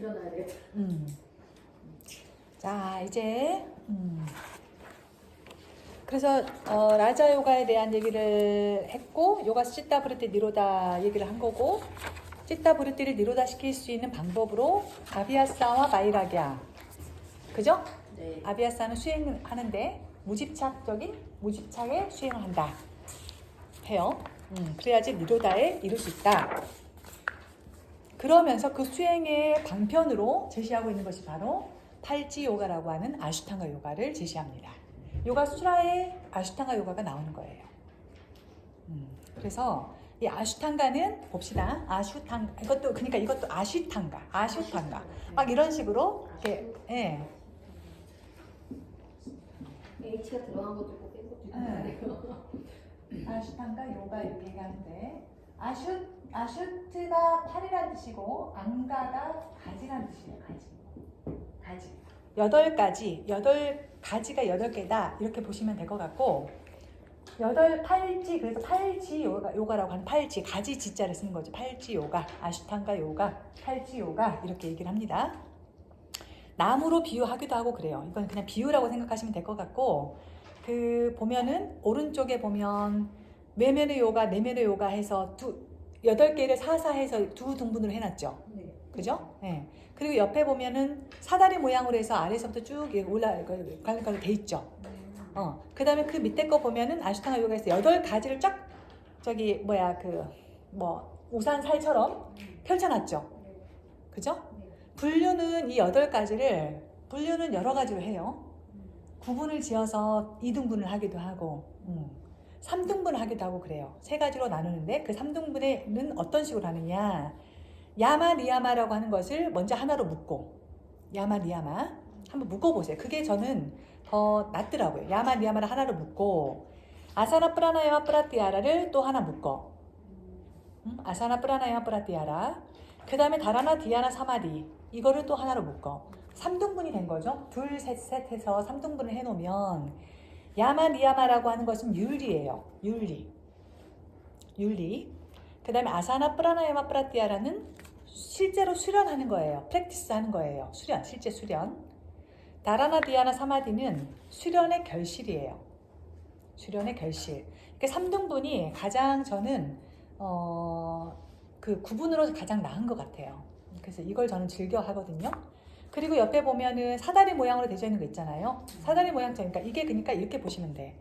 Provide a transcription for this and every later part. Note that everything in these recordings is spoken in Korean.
일어나야 되겠다. 자, 이제 그래서 라자 요가에 대한 얘기를 했고, 요가 치tta 브리티 니로다 얘기를 한 거고, 치tta 브리티를 니로다 시킬 수 있는 방법으로 아비아사와 바이라기아, 그죠? 네. 아비아사는 수행하는데 무집착에 수행을 한다 해요. 그래야지 니로다에 이룰 수 있다. 그러면서 그 수행의 방편으로 제시하고 있는 것이 바로 팔지 요가라고 하는 아슈탕가 요가를 제시합니다. 요가 수라에 아슈탕가 요가가 나오는 거예요. 그래서 이 아슈탕가는 봅시다. 아슈탕가 이것도 아슈탕가 막 이런 식으로 이렇게 예. H가 들어간 것도 있고 뺀 것도 있고. 아슈탕가 요가 이렇게 얘기하는데 아슈트가 팔이라는 뜻이고 안가가 가지라는 뜻이에요. 가지. 8가지가 8개다 이렇게 보시면 될 것 같고, 그래서 팔지 요가라고 하는 팔지, 가지 지자를 쓰는 거죠. 팔지 요가, 아슈탕가 요가, 팔지 요가 이렇게 얘기를 합니다. 나무로 비유하기도 하고 그래요. 이건 그냥 비유라고 생각하시면 될 것 같고, 그 보면은 오른쪽에 보면 외면의 요가, 내면의 요가 해서 8개를 사사해서 두 등분으로 해놨죠. 네. 그죠? 네. 그리고 옆에 보면은 사다리 모양으로 해서 아래서부터 쭉 올라가게 돼 있죠. 그 다음에 그 밑에 거 보면은 아슈탕가 요가에서 8가지를 쫙 우산 살처럼 펼쳐놨죠. 그죠? 분류는 이 8가지를 분류는 여러 가지로 해요. 구분을 지어서 2등분을 하기도 하고 3등분을 하기도 하고 그래요. 3가지로 나누는데 그 3등분에는 어떤 식으로 하느냐, 야마 니야마라고 하는 것을 먼저 하나로 묶고, 야마 니야마 한번 묶어보세요. 그게 저는 더 낫더라고요. 야마 니야마를 하나로 묶고, 아사나 프라나야마 프라티아라를 또 하나 묶어. 아사나 프라나야마 프라티아라. 그 다음에 다라나 디아나 사마디 이거를 또 하나로 묶어. 3등분이 된 거죠. 둘, 셋 해서 3등분을 해놓으면 야마 니야마라고 하는 것은 윤리예요. 윤리. 그 다음에 아사나 프라나야마 프라티아라는 실제로 수련하는 거예요. 프랙티스 하는 거예요. 실제 수련. 다라나 디아나 사마디는 수련의 결실이에요. 수련의 결실. 그러니까 3등분이 가장 저는 그 구분으로 가장 나은 것 같아요. 그래서 이걸 저는 즐겨 하거든요. 그리고 옆에 보면은 사다리 모양으로 되어 있는 거 있잖아요. 사다리 모양처럼, 그러니까 이렇게 보시면 돼.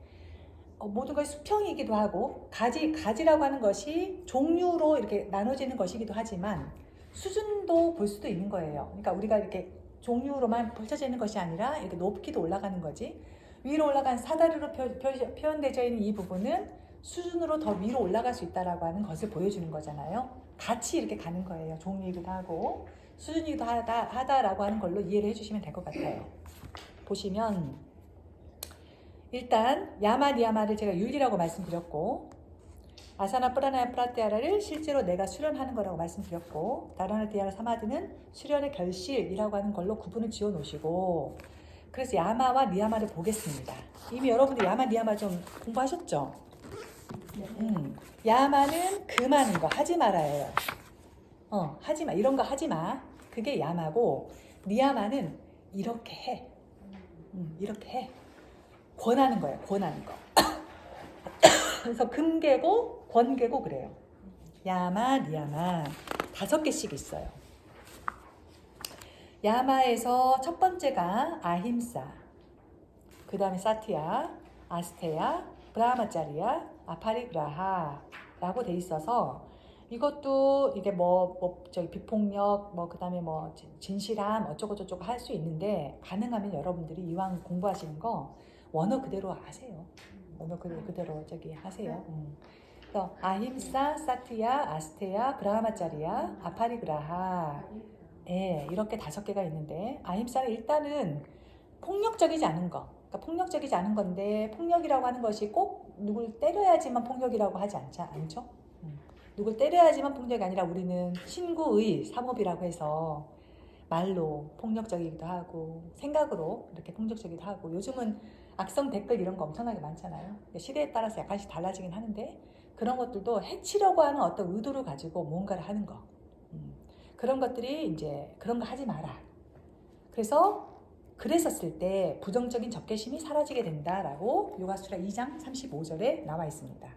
모든 것이 수평이기도 하고, 가지라고 하는 것이 종류로 이렇게 나눠지는 것이기도 하지만 수준도 볼 수도 있는 거예요. 그러니까 우리가 이렇게 종류로만 펼쳐져 있는 것이 아니라 이렇게 높이도 올라가는 거지. 위로 올라간 사다리로 표현되어 있는 이 부분은 수준으로 더 위로 올라갈 수 있다라고 하는 것을 보여주는 거잖아요. 같이 이렇게 가는 거예요. 종류이기도 하고 수준이기도 하다라고 하는 걸로 이해를 해주시면 될 것 같아요. 보시면 일단 야마 니야마를 제가 윤리라고 말씀드렸고, 아사나 프라나야 프라티아라를 실제로 내가 수련하는 거라고 말씀드렸고, 다라나 디아나 사마드는 수련의 결실이라고 하는 걸로 구분을 지어 놓으시고, 그래서 야마와 니야마를 보겠습니다. 이미 여러분들 야마 니야마 좀 공부하셨죠? 야마는 금하는 거 하지 말아요. 하지 마. 이런 거 하지 마. 그게 야마고, 니야마는 이렇게 해. 이렇게 해. 권하는 거예요. 권하는 거. 그래서 금계고 권계고 그래요. 야마, 니야마 5개씩 있어요. 야마에서 첫 번째가 아힘사, 그 다음에 사티야, 아스테야, 브라하마짜리야, 아파리그라하라고 돼 있어서, 이것도 이게 비폭력, 그 다음에 진실함 어쩌고저쩌고 할 수 있는데, 가능하면 여러분들이 이왕 공부하시는 거 원어 그대로 하세요. 원어 그대로 하세요. 그래서 아힘사, 사티야, 아스테야, 브라하마짜리야, 아파리그라하, 이렇게 5개가 있는데, 아힘사는 일단은 폭력적이지 않은 거. 그러니까 폭력적이지 않은 건데, 폭력이라고 하는 것이 꼭 누굴 때려야지만 폭력이라고 하지 않죠? 누굴 때려야지만 폭력이 아니라 우리는 친구의 사모이라고 해서 말로 폭력적이기도 하고 생각으로 이렇게 폭력적이기도 하고, 요즘은 악성 댓글 이런 거 엄청나게 많잖아요. 시대에 따라서 약간씩 달라지긴 하는데, 그런 것들도 해치려고 하는 어떤 의도를 가지고 뭔가를 하는 거. 그런 것들이 이제 그런 거 하지 마라. 그래서 그랬었을 때 부정적인 적개심이 사라지게 된다라고 요가수라 2장 35절에 나와 있습니다.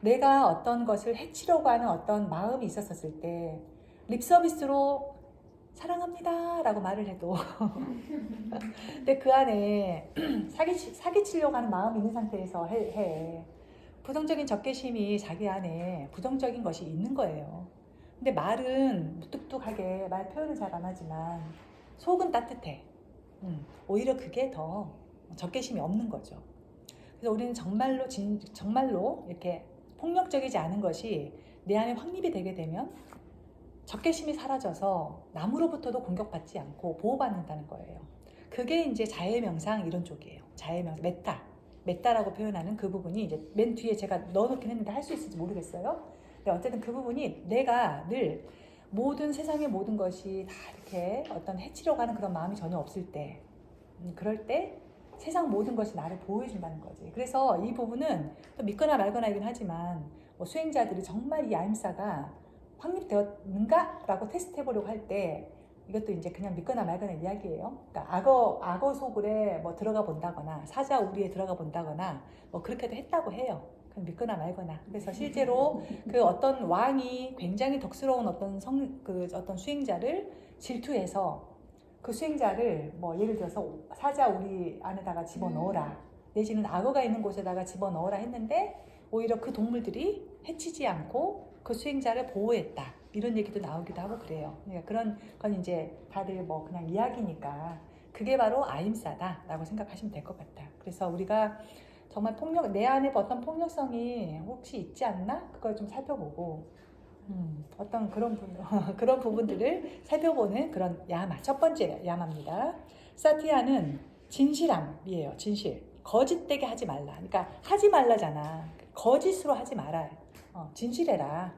내가 어떤 것을 해치려고 하는 어떤 마음이 있었을 때 립서비스로 사랑합니다 라고 말을 해도 근데 그 안에 사기치려고 하는 마음이 있는 상태에서 해. 부정적인 적개심이 자기 안에 부정적인 것이 있는 거예요. 근데 말은 무뚝뚝하게 말 표현은 잘 안 하지만 속은 따뜻해. 오히려 그게 더 적개심이 없는 거죠. 그래서 우리는 정말로 이렇게 폭력적이지 않은 것이 내 안에 확립이 되게 되면 적개심이 사라져서 남으로부터도 공격받지 않고 보호받는다는 거예요. 그게 이제 자해명상 이런 쪽이에요. 자해명상, 메타라고 표현하는 그 부분이 이제 맨 뒤에 제가 넣어놓긴 했는데 할 수 있을지 모르겠어요. 근데 어쨌든 그 부분이 내가 늘 모든 세상의 모든 것이 다 이렇게 어떤 해치려고 하는 그런 마음이 전혀 없을 때, 그럴 때 세상 모든 것이 나를 보호해준다는 거지. 그래서 이 부분은 또 믿거나 말거나이긴 하지만 뭐 수행자들이 정말 이 아임사가 확립되었는가? 라고 테스트 해보려고 할 때 이것도 이제 그냥 믿거나 말거나 이야기예요. 그러니까 악어 속을에 뭐 들어가 본다거나 사자 우리에 들어가 본다거나 뭐 그렇게도 했다고 해요. 그냥 믿거나 말거나. 그래서 실제로 그 어떤 왕이 굉장히 덕스러운 어떤 수행자를 질투해서 그 수행자를 뭐 예를 들어서 사자 우리 안에다가 집어넣어라 내지는 악어가 있는 곳에다가 집어넣어라 했는데 오히려 그 동물들이 해치지 않고 그 수행자를 보호했다 이런 얘기도 나오기도 하고 그래요. 그러니까 그런 건 이제 다들 뭐 그냥 이야기니까 그게 바로 아임사다라고 생각하시면 될 것 같다. 그래서 우리가 정말 내 안에 어떤 폭력성이 혹시 있지 않나 그걸 좀 살펴보고 어떤 그런 부분들을 살펴보는 그런 야마, 첫 번째 야마입니다. 사티야는 진실함이에요. 진실. 거짓되게 하지 말라. 그러니까 하지 말라잖아. 거짓으로 하지 마라. 진실해라.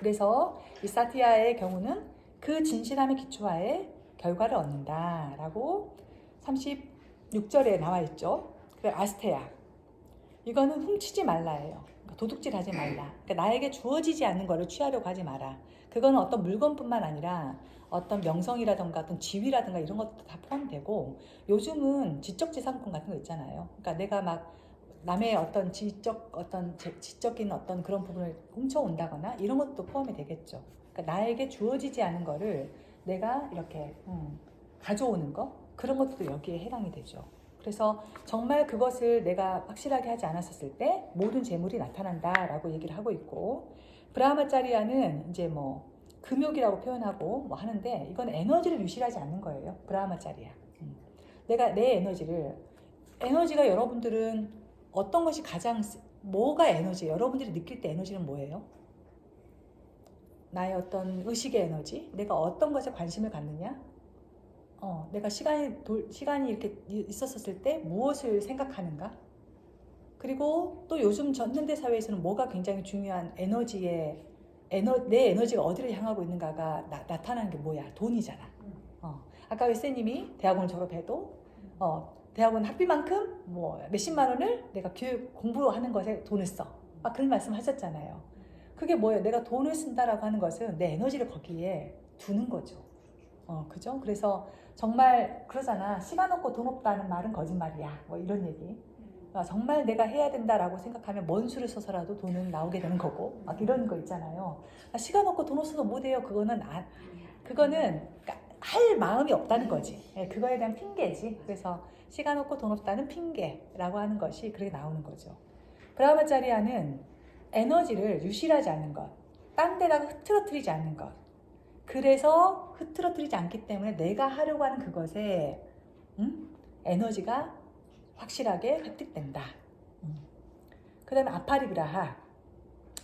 그래서 이 사티야의 경우는 그 진실함의 기초하에 결과를 얻는다라고 36절에 나와 있죠. 그래 아스테야. 이거는 훔치지 말라예요. 도둑질하지 말라. 그러니까 나에게 주어지지 않는 것을 취하려고 하지 마라. 그거는 어떤 물건뿐만 아니라 어떤 명성이라든가 어떤 지위라든가 이런 것도 다 포함되고 요즘은 지적재산권 같은 거 있잖아요. 그러니까 내가 막 남의 어떤 지적인 어떤 그런 부분을 훔쳐온다거나 이런 것도 포함이 되겠죠. 그러니까 나에게 주어지지 않은 거를 내가 이렇게 가져오는 거 그런 것도 여기에 해당이 되죠. 그래서 정말 그것을 내가 확실하게 하지 않았을 때 모든 재물이 나타난다라고 얘기를 하고 있고 브라하마짜리아는 이제 뭐 금욕이라고 표현하고 뭐 하는데 이건 에너지를 유실하지 않는 거예요. 브라하마짜리아. 내가 내 에너지가 여러분들은 어떤 것이 뭐가 에너지예요? 여러분들이 느낄 때 에너지는 뭐예요? 나의 어떤 의식의 에너지? 내가 어떤 것에 관심을 갖느냐? 내가 시간이 이렇게 있었을 때 무엇을 생각하는가? 그리고 또 요즘 현대 사회에서는 뭐가 굉장히 중요한 내 에너지가 어디를 향하고 있는가가 나타나는 게 뭐야? 돈이잖아. 아까 웨세님이 대학원을 졸업해도 대학원 학비만큼 뭐 몇십만 원을 내가 공부로 하는 것에 돈을 써. 그런 말씀 하셨잖아요. 그게 뭐예요? 내가 돈을 쓴다라고 하는 것은 내 에너지를 거기에 두는 거죠. 그죠? 그래서 정말 그러잖아. 시간 없고 돈 없다는 말은 거짓말이야. 뭐 이런 얘기. 정말 내가 해야 된다라고 생각하면 먼 수를 써서라도 돈은 나오게 되는 거고 막 이런 거 있잖아요. 시간 없고 돈 없어도 못해요. 그거는 그러니까 할 마음이 없다는 거지. 그거에 대한 핑계지. 그래서 시간 없고 돈 없다는 핑계라고 하는 것이 그렇게 나오는 거죠. 브라하마짜리아는 에너지를 유실하지 않는 것, 딴 데다가 흐트러뜨리지 않는 것. 그래서 흐트러뜨리지 않기 때문에 내가 하려고 하는 그것에 에너지가 확실하게 획득된다. 그 다음에 아파리그라하.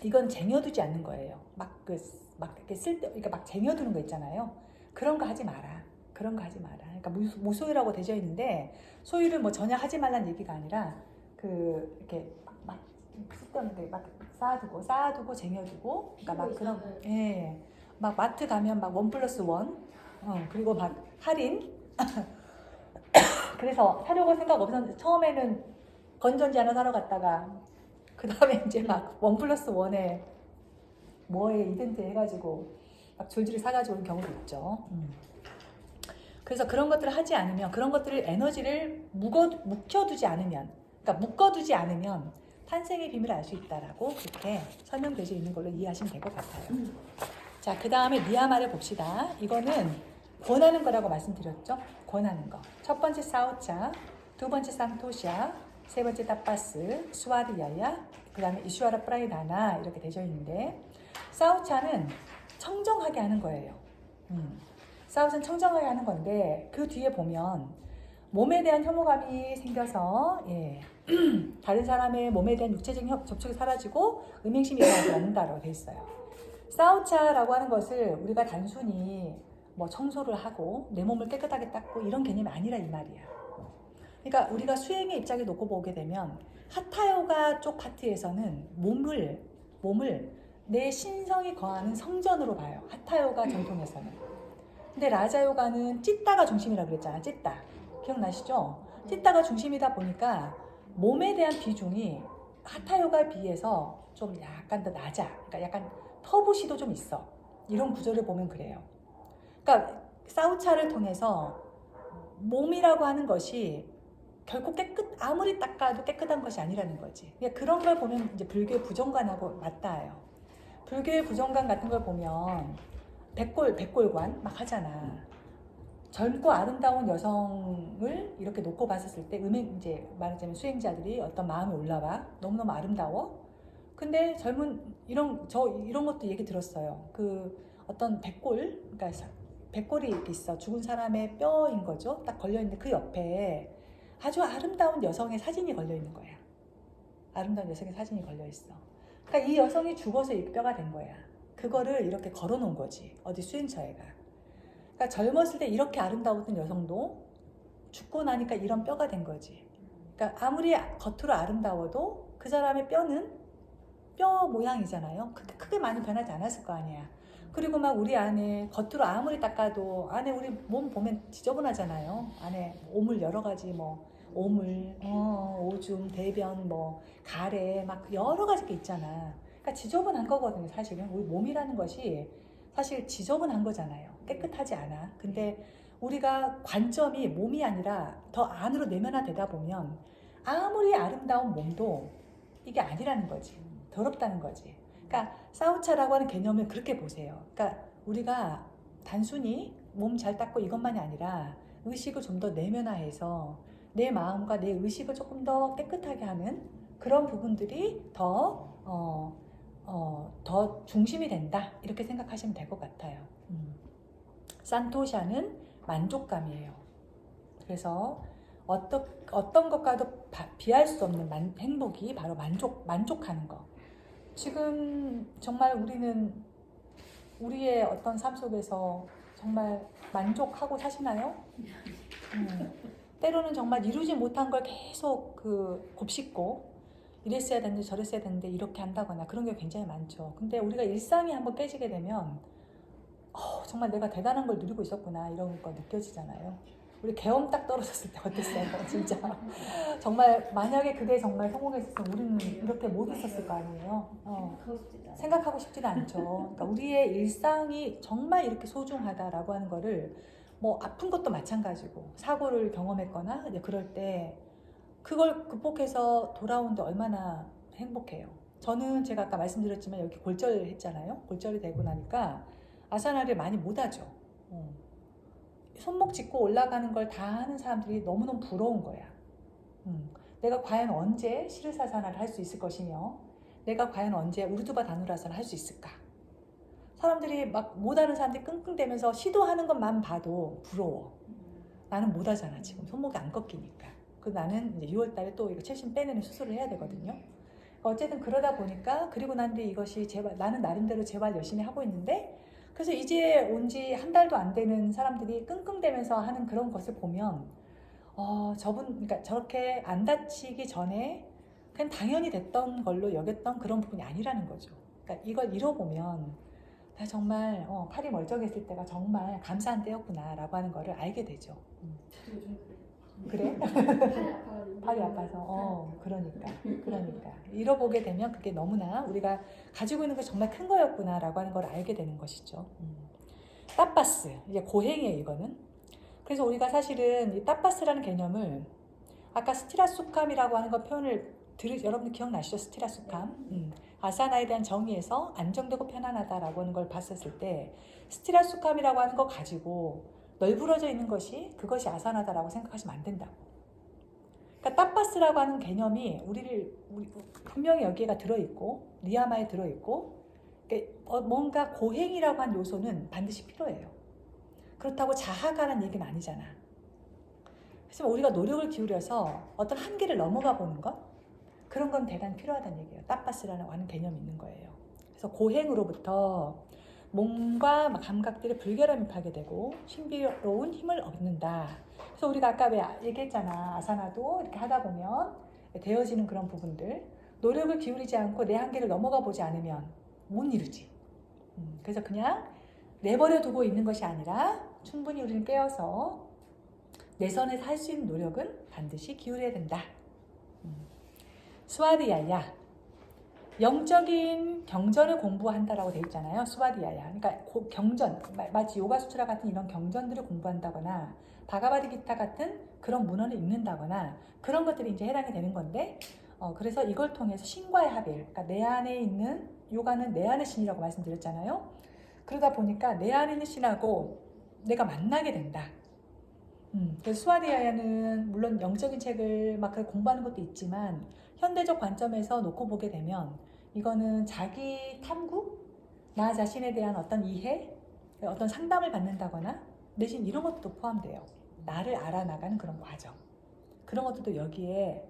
이건 쟁여두지 않는 거예요. 그러니까 막 쟁여두는 거 있잖아요. 그런 거 하지 마라. 그러니까 무소유라고 되어 있는데 소유를 뭐 전혀 하지 말라는 얘기가 아니라 이렇게 막 쓸데없는 막 쌓아두고 쟁여두고 그러니까 막 그런 막 마트 가면 막 1+1 그리고 막 할인 그래서 사려고 생각 없었는데 처음에는 건전지 하나 사러 갔다가 그 다음에 이제 막 1+1에 뭐에 이벤트 해가지고 막 줄줄이 사가지고 오는 경우도 있죠. 그래서 그런 것들을 하지 않으면, 그런 것들을 에너지를 묵혀두지 않으면, 그러니까 묶어두지 않으면 탄생의 비밀을 알 수 있다라고 그렇게 설명되어 있는 걸로 이해하시면 될 것 같아요. 자, 그 다음에 니야마를 봅시다. 이거는 권하는 거라고 말씀드렸죠? 권하는 거. 첫 번째 사우차, 두 번째 산토샤, 세 번째 타파스, 수아리야야, 그 다음에 이슈아라 프라이다나 이렇게 되어 있는데, 사우차는 청정하게 하는 거예요. 사우차는 청정하게 하는 건데, 그 뒤에 보면 몸에 대한 혐오감이 생겨서 다른 사람의 몸에 대한 육체적인 접촉이 사라지고 음행심이 일어나지 않는다라고 되어 있어요. 사우차라고 하는 것을 우리가 단순히 뭐 청소를 하고 내 몸을 깨끗하게 닦고 이런 개념이 아니라 이 말이야. 그러니까 우리가 수행의 입장에 놓고 보게 되면 하타요가 쪽 파트에서는 몸을 내 신성이 거하는 성전으로 봐요. 하타요가 정통에서는. 근데 라자요가는 찌따가 중심이라고 그랬잖아. 찌따. 기억나시죠? 찌따가 중심이다 보니까 몸에 대한 비중이 하타요가에 비해서 좀 약간 더 낮아. 그러니까 약간 터부시도 좀 있어. 이런 구조를 보면 그래요. 그러니까 사우차를 통해서 몸이라고 하는 것이 결코 아무리 닦아도 깨끗한 것이 아니라는 거지. 그러니까 그런 걸 보면 이제 불교의 부정관하고 맞닿아요. 불교의 부정관 같은 걸 보면 백골관 막 하잖아. 젊고 아름다운 여성을 이렇게 놓고 봤었을 때 이제 말하자면 수행자들이 어떤 마음이 올라와. 너무너무 아름다워. 근데 이런 것도 얘기 들었어요. 그 어떤 그러니까 백골이 이렇게 있어. 죽은 사람의 뼈인 거죠. 딱 걸려있는데 그 옆에 아주 아름다운 여성의 사진이 걸려있는 거야. 아름다운 여성의 사진이 걸려있어. 그러니까 이 여성이 죽어서 이 뼈가 된 거야. 그거를 이렇게 걸어놓은 거지. 어디 수행처에가. 그러니까 젊었을 때 이렇게 아름다웠던 여성도 죽고 나니까 이런 뼈가 된 거지. 그러니까 아무리 겉으로 아름다워도 그 사람의 뼈는 뼈 모양이잖아요. 크게 많이 변하지 않았을 거 아니야. 그리고 막 우리 안에 겉으로 아무리 닦아도 안에 우리 몸 보면 지저분하잖아요. 안에 오물 여러 가지 뭐 오물, 오줌, 대변, 뭐 가래 막 여러 가지 게 있잖아. 그러니까 지저분한 거거든요. 사실은 우리 몸이라는 것이 사실 지저분한 거잖아요. 깨끗하지 않아. 근데 우리가 관점이 몸이 아니라 더 안으로 내면화되다 보면 아무리 아름다운 몸도 이게 아니라는 거지. 더럽다는 거지. 그러니까 사우차라고 하는 개념을 그렇게 보세요. 그러니까 우리가 단순히 몸 잘 닦고 이것만이 아니라 의식을 좀 더 내면화해서 내 마음과 내 의식을 조금 더 깨끗하게 하는 그런 부분들이 더 중심이 된다. 이렇게 생각하시면 될 것 같아요. 산토샤는 만족감이에요. 그래서 어떤 것과도 비할 수 없는 행복이 바로 만족하는 거. 지금 정말 우리는 우리의 어떤 삶 속에서 정말 만족하고 사시나요? 때로는 정말 이루지 못한 걸 계속 곱씹고 이랬어야 되는데 저랬어야 되는데 이렇게 한다거나 그런 게 굉장히 많죠. 근데 우리가 일상이 한번 깨지게 되면 정말 내가 대단한 걸 누리고 있었구나 이런 거 느껴지잖아요. 우리 계엄 딱 떨어졌을 때 어땠어요? 진짜 정말 만약에 그게 정말 성공했으면 우리는 이렇게 못 있었을 거 아니에요. 생각하고 싶지는 않죠. 그러니까 우리의 일상이 정말 이렇게 소중하다라고 하는 거를 뭐 아픈 것도 마찬가지고 사고를 경험했거나 이제 그럴 때 그걸 극복해서 돌아오는데 얼마나 행복해요. 저는 제가 아까 말씀드렸지만 여기 골절 했잖아요. 골절이 되고 나니까 아사나를 많이 못하죠. 손목 짚고 올라가는 걸 다 하는 사람들이 너무너무 부러운 거야. 내가 과연 언제 시르사사나를 할 수 있을 것이며 내가 과연 언제 우르두바 다누라사를 할 수 있을까. 사람들이 막 못하는 사람들이 끙끙대면서 시도하는 것만 봐도 부러워. 나는 못하잖아 지금 손목이 안 꺾이니까. 나는 이제 6월 달에 또 이거 체신 빼내는 수술을 해야 되거든요. 어쨌든 그러다 보니까 그리고 난 뒤에 이것이 나는 나름대로 재활 열심히 하고 있는데 그래서 이제 온 지 한 달도 안 되는 사람들이 끙끙대면서 하는 그런 것을 보면 그러니까 저렇게 안 다치기 전에 그냥 당연히 됐던 걸로 여겼던 그런 부분이 아니라는 거죠. 그러니까 이걸 잃어보면 나 정말 팔이 멀쩡했을 때가 정말 감사한 때였구나 라고 하는 거를 알게 되죠. 저도 요즘 그래? 팔이 아파가지고. 발이 아파서 그러니까 잃어보게 되면 그게 너무나 우리가 가지고 있는 게 정말 큰 거였구나라고 하는 걸 알게 되는 것이죠. 따빠스 이제 고행이에요 이거는. 그래서 우리가 사실은 이 따빠스라는 개념을 아까 스티라수캄이라고 하는 거 표현을 여러분들 기억나시죠? 스티라수캄. 아사나에 대한 정의에서 안정되고 편안하다라고 하는 걸 봤었을 때 스티라수캄이라고 하는 거 가지고 널브러져 있는 그것이 아사나다라고 생각하시면 안 된다고. 그러니까 따빠스라고 하는 개념이 우리 분명히 여기가 들어있고 니야마에 들어있고 그러니까 뭔가 고행이라고 한 요소는 반드시 필요해요. 그렇다고 자하가라는 얘기는 아니잖아. 그래서 우리가 노력을 기울여서 어떤 한계를 넘어가 보는 것 그런 건 대단히 필요하다는 얘기예요. 따빠스라는 하는 개념이 있는 거예요. 그래서 고행으로부터 몸과 감각들의 불결함입하게 되고 신비로운 힘을 얻는다. 그래서 우리가 아까 왜 얘기했잖아. 아사나도 이렇게 하다 보면 되어지는 그런 부분들 노력을 기울이지 않고 내 한계를 넘어가 보지 않으면 못 이루지. 그래서 그냥 내버려 두고 있는 것이 아니라 충분히 우리는 깨어서 내 선에서 할 수 있는 노력은 반드시 기울여야 된다. 스와디야야 영적인 경전을 공부한다라고 되어 있잖아요. 스와디야야 그러니까 경전 마치 요가수트라 같은 이런 경전들을 공부한다거나 바가바드기타 같은 그런 문헌을 읽는다거나 그런 것들이 이제 해당이 되는 건데 그래서 이걸 통해서 신과의 합일 그러니까 내 안에 있는 요가는 내 안의 신이라고 말씀드렸잖아요. 그러다 보니까 내 안에 있는 신하고 내가 만나게 된다. 그래서 스와디야야는 물론 영적인 책을 막 공부하는 것도 있지만 현대적 관점에서 놓고 보게 되면 이거는 자기 탐구, 나 자신에 대한 어떤 이해, 어떤 상담을 받는다거나 내신 이런 것도 포함돼요. 나를 알아나가는 그런 과정. 그런 것들도 여기에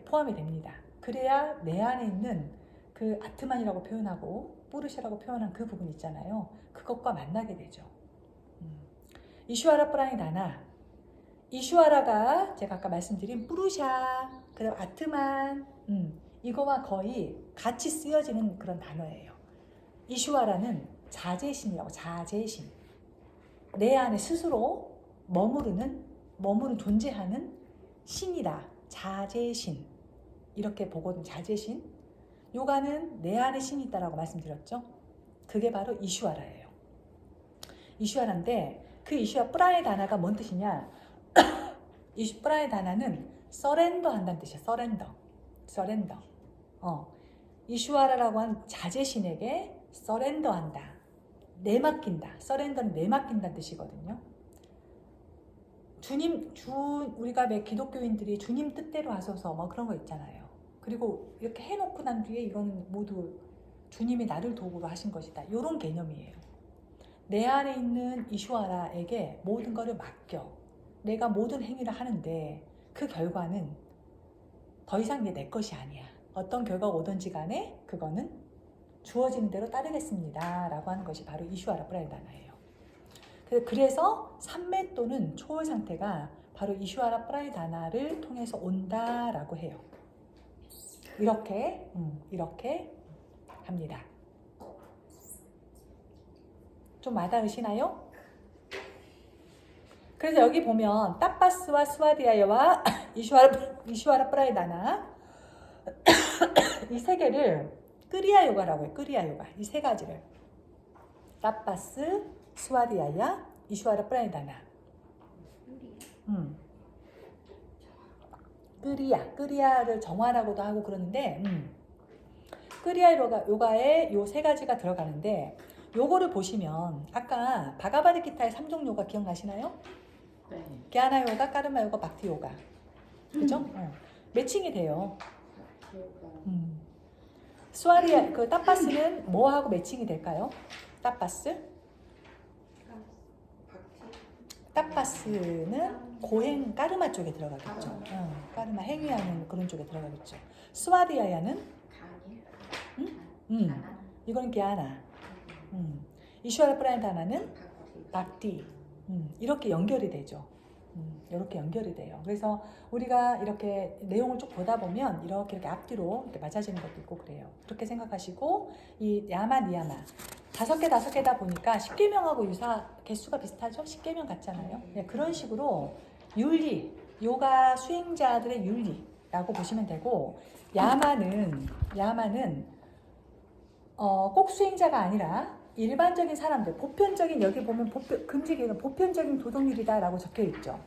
포함이 됩니다. 그래야 내 안에 있는 그 아트만이라고 표현하고 뿌르샤라고 표현한 그 부분 있잖아요. 그것과 만나게 되죠. 이슈아라 프라니다나 이슈아라가 제가 아까 말씀드린 뿌르샤, 그다음 아트만 이거와 거의 같이 쓰여지는 그런 단어예요. 이슈아라는 자제신이라고 자제신. 내 안에 스스로 머무르는 존재하는 신이다. 자제신. 이렇게 보거든. 자제신. 요가는 내 안에 신이 있다라고 말씀드렸죠. 그게 바로 이슈아라예요. 이슈아라인데 그 이슈아 프라의 단어가 뭔 뜻이냐? 이슈 프라의 단어는 서렌더 한다는 뜻이야. 서렌더. 이슈아라라고 한 자제신에게 서렌더 한다. 내맡긴다. 서렌더는 내맡긴다는 뜻이거든요. 우리가 왜 기독교인들이 주님 뜻대로 하소서 뭐 그런 거 있잖아요. 그리고 이렇게 해놓고 난 뒤에 이거는 모두 주님이 나를 도구로 하신 것이다. 이런 개념이에요. 내 안에 있는 이슈아라에게 모든 것을 맡겨. 내가 모든 행위를 하는데 그 결과는 더 이상 내 것이 아니야. 어떤 결과가 오든지 간에 그거는 주어지는 대로 따르겠습니다. 라고 하는 것이 바로 이슈아라 프라이다나예요. 그래서 삼매 또는 초월 상태가 바로 이슈아라 프라이다나를 통해서 온다라고 해요. 이렇게 합니다. 좀 와닿으시나요? 그래서 여기 보면 따빠스와 스와디아야와 이슈아라 프라이다나 이 세 개를 끄리아 요가라고 해요. 끄리아 요가. 이 세 가지를 따빠스, 스와디아야, 이슈아라 프라이다나. 끄리아를 정화라고도 하고 그러는데 끄리아 요가에 요 세 가지가 들어가는데 요거를 보시면 아까 바가바드기타의 3종 요가 기억나시나요? 네. 기아나 요가, 까르마 요가, 박티 요가. 그죠? 매칭이 돼요. 스와리아 그 따빠스는 뭐하고 매칭이 될까요? 따빠스는 고행 까르마 쪽에 들어가겠죠. 까르마 행위하는 그런 쪽에 들어가겠죠. 스와디아야는 이거는 기아나. 이슈아라 프라이다나는 박티. 이렇게 연결이 되죠. 이렇게 연결이 돼요. 그래서 우리가 이렇게 내용을 쭉 보다 보면 이렇게 앞뒤로 이렇게 맞아지는 것도 있고 그래요. 그렇게 생각하시고 이 야마 니야마 5개다 보니까 10계명하고 유사 개수가 비슷하죠? 10계명 같잖아요. 네, 그런 식으로 윤리, 요가 수행자들의 윤리라고 보시면 되고, 야마는 꼭 수행자가 아니라 일반적인 사람들, 보편적인, 여기 보면 금지기는 보편적인 도덕률이다라고 적혀 있죠.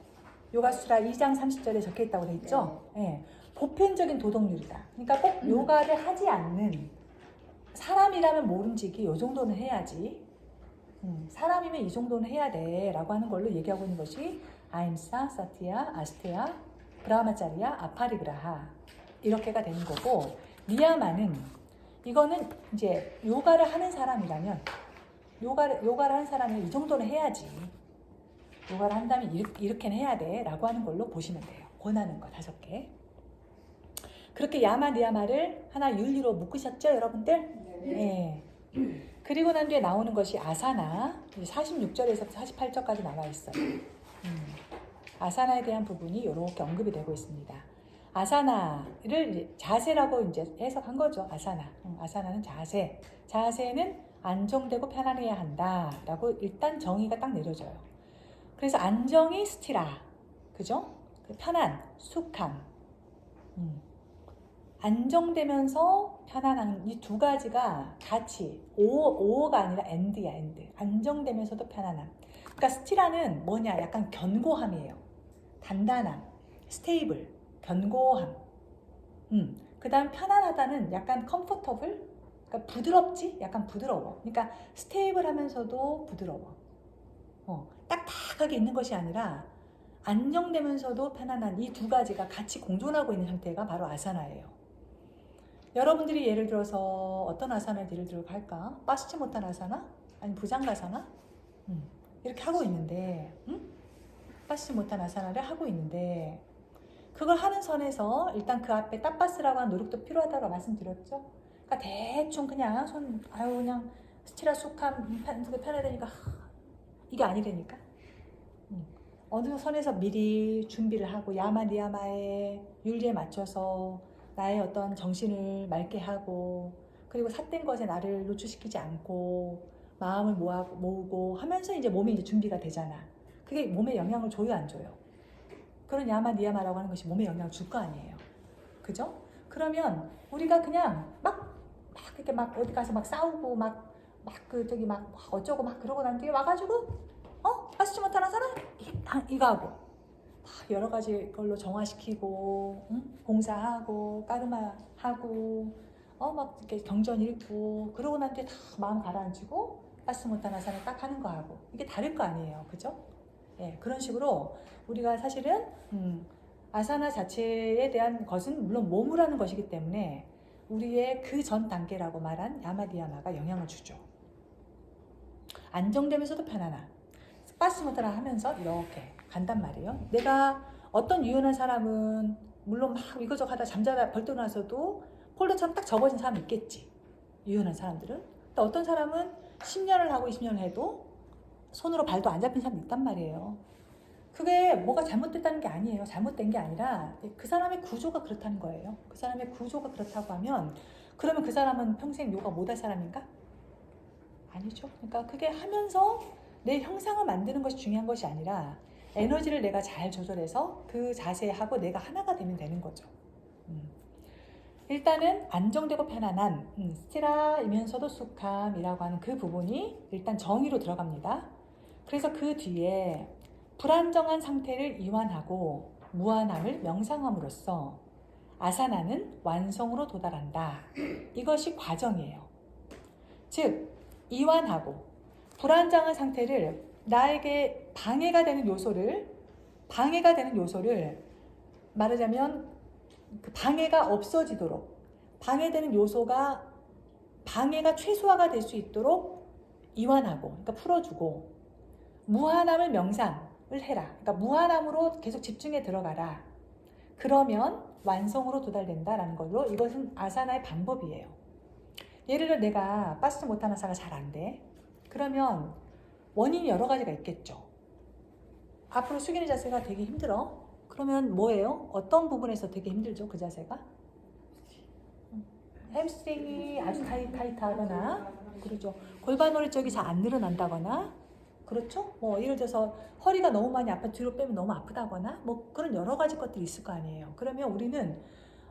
요가수라 2장 30절에 적혀 있다고 돼 있죠. 네. 보편적인 도덕률이다. 그러니까 꼭 요가를 하지 않는 사람이라면 모름지기 요 정도는 해야지. 사람이면 이 정도는 해야 돼라고 하는 걸로 얘기하고 있는 것이 아임사, 사티야, 아스테야, 브라마차리야, 아파리그라하 이렇게가 되는 거고, 니야마는 이거는 이제 요가를 하는 사람이라면 요가를 하는 사람이 이 정도는 해야지. 요가를 한다면 이렇게는 해야 돼라고 하는 걸로 보시면 돼요. 권하는 거 5개. 그렇게 야마, 니야마를 하나 윤리로 묶으셨죠, 여러분들? 네. 그리고 난 뒤에 나오는 것이 아사나, 46절에서 48절까지 나와 있어요. 아사나에 대한 부분이 이렇게 언급이 되고 있습니다. 아사나를 자세라고 이제 해석한 거죠. 아사나는 자세. 자세는 안정되고 편안해야 한다라고 일단 정의가 딱 내려져요. 그래서 안정이 스티라, 그죠? 편안, 숙함. 안정되면서 편안한 이 두 가지가 같이 오어가 아니라 엔드야, 엔드. 안정되면서도 편안함. 그러니까 스티라는 뭐냐? 약간 견고함이에요. 단단함, 스테이블, 견고함. 그 다음 편안하다는 약간 컴포터블, 그러니까 부드럽지? 약간 부드러워. 그러니까 스테이블 하면서도 부드러워. 딱딱하게 있는 것이 아니라 안정되면서도 편안한 이 두 가지가 같이 공존하고 있는 상태가 바로 아사나예요. 여러분들이 예를 들어서 어떤 아사나를 예를 들어 할까? 빠스치모탄 아사나? 아니 부장가사나? 이렇게 하고 있는데, 빠스치모탄 아사나를 하고 있는데, 그걸 하는 선에서 일단 그 앞에 따빠스라고 하는 노력도 필요하다고 말씀드렸죠. 그러니까 대충 그냥 그냥 스티라 숙함 편하다니까 이게 아니라니까. 어느 선에서 미리 준비를 하고 야마 니야마의 윤리에 맞춰서 나의 어떤 정신을 맑게 하고, 그리고 삿된 것에 나를 노출시키지 않고 마음을 모으고 하면서 이제 몸이 이제 준비가 되잖아. 그게 몸에 영향을 줘요, 안 줘요? 그런 야마 니야마라고 하는 것이 몸에 영향을 줄 거 아니에요. 그죠? 그러면 우리가 그냥 막 이렇게 막 어디 가서 막 싸우고 막 어쩌고 막 그러고 난 뒤에 와가지고 빠스치 못하는 사람 이거 하고 여러 가지 걸로 정화시키고, 봉사하고 까르마하고 막 이렇게 경전 읽고 그러고 난 뒤에 다 마음 가라앉히고 빠스치 못하는 사람 딱 하는 거 하고, 이게 다를 거 아니에요, 그죠? 예, 그런 식으로 우리가 사실은 아사나 자체에 대한 것은 물론 몸을 하는 것이기 때문에 우리의 그 전 단계라고 말한 야마디야마가 영향을 주죠. 안정되면서도 편안한 빠스모타라 하면서 이렇게 간단 말이에요. 내가 어떤 유연한 사람은 물론 막 이거저거 하다 잠자다 벌떡 나서도 폴더처럼 딱 접어진 사람이 있겠지. 유연한 사람들은. 또 어떤 사람은 10년을 하고 20년을 해도 손으로 발도 안 잡힌 사람도 있단 말이에요. 그게 뭐가 잘못됐다는 게 아니에요. 잘못된 게 아니라 그 사람의 구조가 그렇다는 거예요. 그 사람의 구조가 그렇다고 하면 그러면 그 사람은 평생 요가 못할 사람인가? 아니죠. 그러니까 그게 하면서 내 형상을 만드는 것이 중요한 것이 아니라 에너지를 내가 잘 조절해서 그 자세하고 내가 하나가 되면 되는 거죠. 일단은 안정되고 편안한 스티라이면서도 숙함이라고 하는 그 부분이 일단 정의로 들어갑니다. 그래서 그 뒤에 불안정한 상태를 이완하고 무한함을 명상함으로써 아사나는 완성으로 도달한다. 이것이 과정이에요. 즉 이완하고 불안정한 상태를 나에게 방해가 되는 요소를 말하자면 그 방해가 없어지도록, 방해되는 요소가 방해가 최소화가 될 수 있도록 이완하고, 그러니까 풀어주고, 무한함을 명상을 해라. 그러니까 무한함으로 계속 집중해 들어가라. 그러면 완성으로 도달된다라는 걸로, 이것은 아사나의 방법이에요. 예를 들어 내가 빠스치 모타나사가 잘 안 돼. 그러면 원인이 여러 가지가 있겠죠. 앞으로 숙이는 자세가 되게 힘들어. 그러면 뭐예요? 어떤 부분에서 되게 힘들죠, 그 자세가? 햄스트링이 아주 타이트하거나, 그러죠. 골반오리 쪽이 잘 안 늘어난다거나, 그렇죠? 뭐 예를 들어서 허리가 너무 많이 아파 뒤로 빼면 너무 아프다거나 뭐 그런 여러 가지 것들이 있을 거 아니에요. 그러면 우리는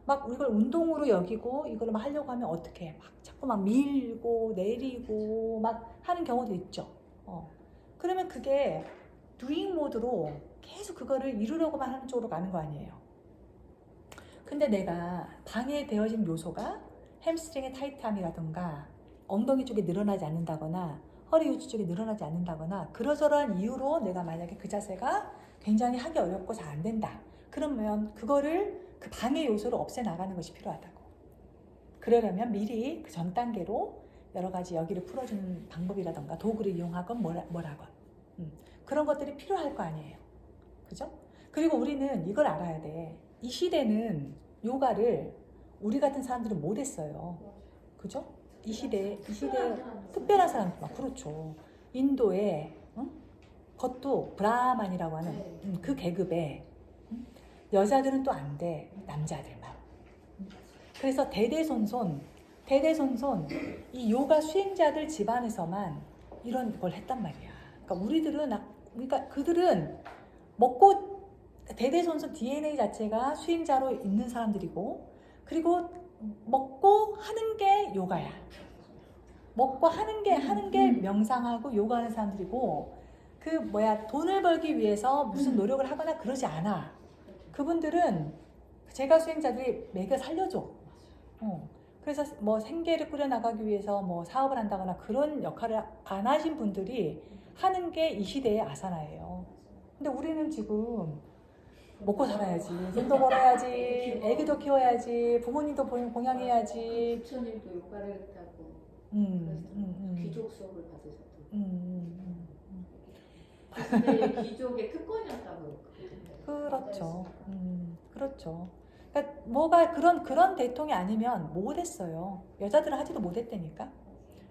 막 이걸 운동으로 여기고 이걸 막 하려고 하면 어떻게 해? 막 자꾸 막 밀고 내리고 막 하는 경우도 있죠. 그러면 그게 doing 모드로 계속 그거를 이루려고만 하는 쪽으로 가는 거 아니에요. 근데 내가 방해되어진 요소가 햄스트링의 타이트함이라든가 엉덩이 쪽이 늘어나지 않는다거나 허리 요추 쪽이 늘어나지 않는다거나 그러저러한 이유로 내가 만약에 그 자세가 굉장히 하기 어렵고 잘 안 된다. 그러면 그거를 그 방해 요소를 없애 나가는 것이 필요하다고. 그러려면 미리 그 전 단계로 여러 가지 여기를 풀어주는 방법이라던가 도구를 이용하건 뭐라건 그런 것들이 필요할 거 아니에요. 그죠? 그리고 우리는 이걸 알아야 돼. 이 시대는 요가를 우리 같은 사람들은 못 했어요. 그죠? 이 시대 특별한 사람들 그렇죠. 인도에 그것도 브라만이라고 하는 그 계급에 여자들은 또 안 돼. 남자들만. 그래서 대대손손 이 요가 수행자들 집안에서만 이런 걸 했단 말이야. 그러니까 그들은 먹고 대대손손 DNA 자체가 수행자로 있는 사람들이고 그리고 먹고 하는 게 요가야. 먹고 하는 게 명상하고 요가하는 사람들이고 돈을 벌기 위해서 무슨 노력을 하거나 그러지 않아. 그분들은 제가 수행자들이 먹여 살려줘. 그래서 뭐 생계를 꾸려나가기 위해서 뭐 사업을 한다거나 그런 역할을 안 하신 분들이 하는 게 이 시대의 아사나예요. 근데 우리는 지금 먹고 살아야지, 돈도 벌어야지, 애기도 키워야지, 부모님도 봉양해야지. 부처님도 요가를 했다고 귀족 수업을 받으셨다고. 그 귀족의 특권이었다고. 그렇죠. 그렇죠. 그러니까 그런 대통이 아니면 못했어요. 여자들은 하지도 못했다니까.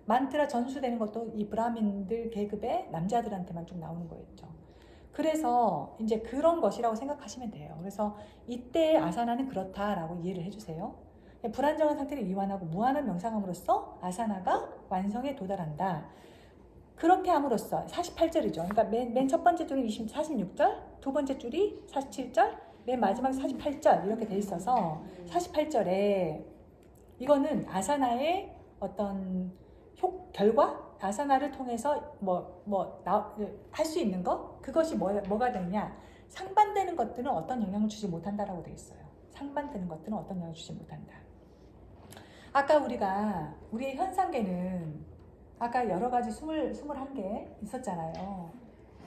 만트라 전수되는 것도 이 브라민들 계급의 남자들한테만 좀 나오는 거였죠. 그래서 이제 그런 것이라고 생각하시면 돼요. 그래서 이때의 아사나는 그렇다라고 이해를 해주세요. 불안정한 상태를 이완하고 무한한 명상함으로써 아사나가 완성에 도달한다. 그렇게 함으로써 48절이죠. 그러니까 맨 첫 번째 줄이 46절, 두 번째 줄이 47절, 맨 마지막 48절 이렇게 돼 있어서 48절에 이거는 아사나의 어떤 결과? 아사나를 통해서 할 수 있는 것? 그것이 뭐가 되느냐? 상반되는 것들은 어떤 영향을 주지 못한다라고 돼 있어요. 상반되는 것들은 어떤 영향을 주지 못한다. 아까 우리의 현상계는 아까 여러 가지 21개 있었잖아요.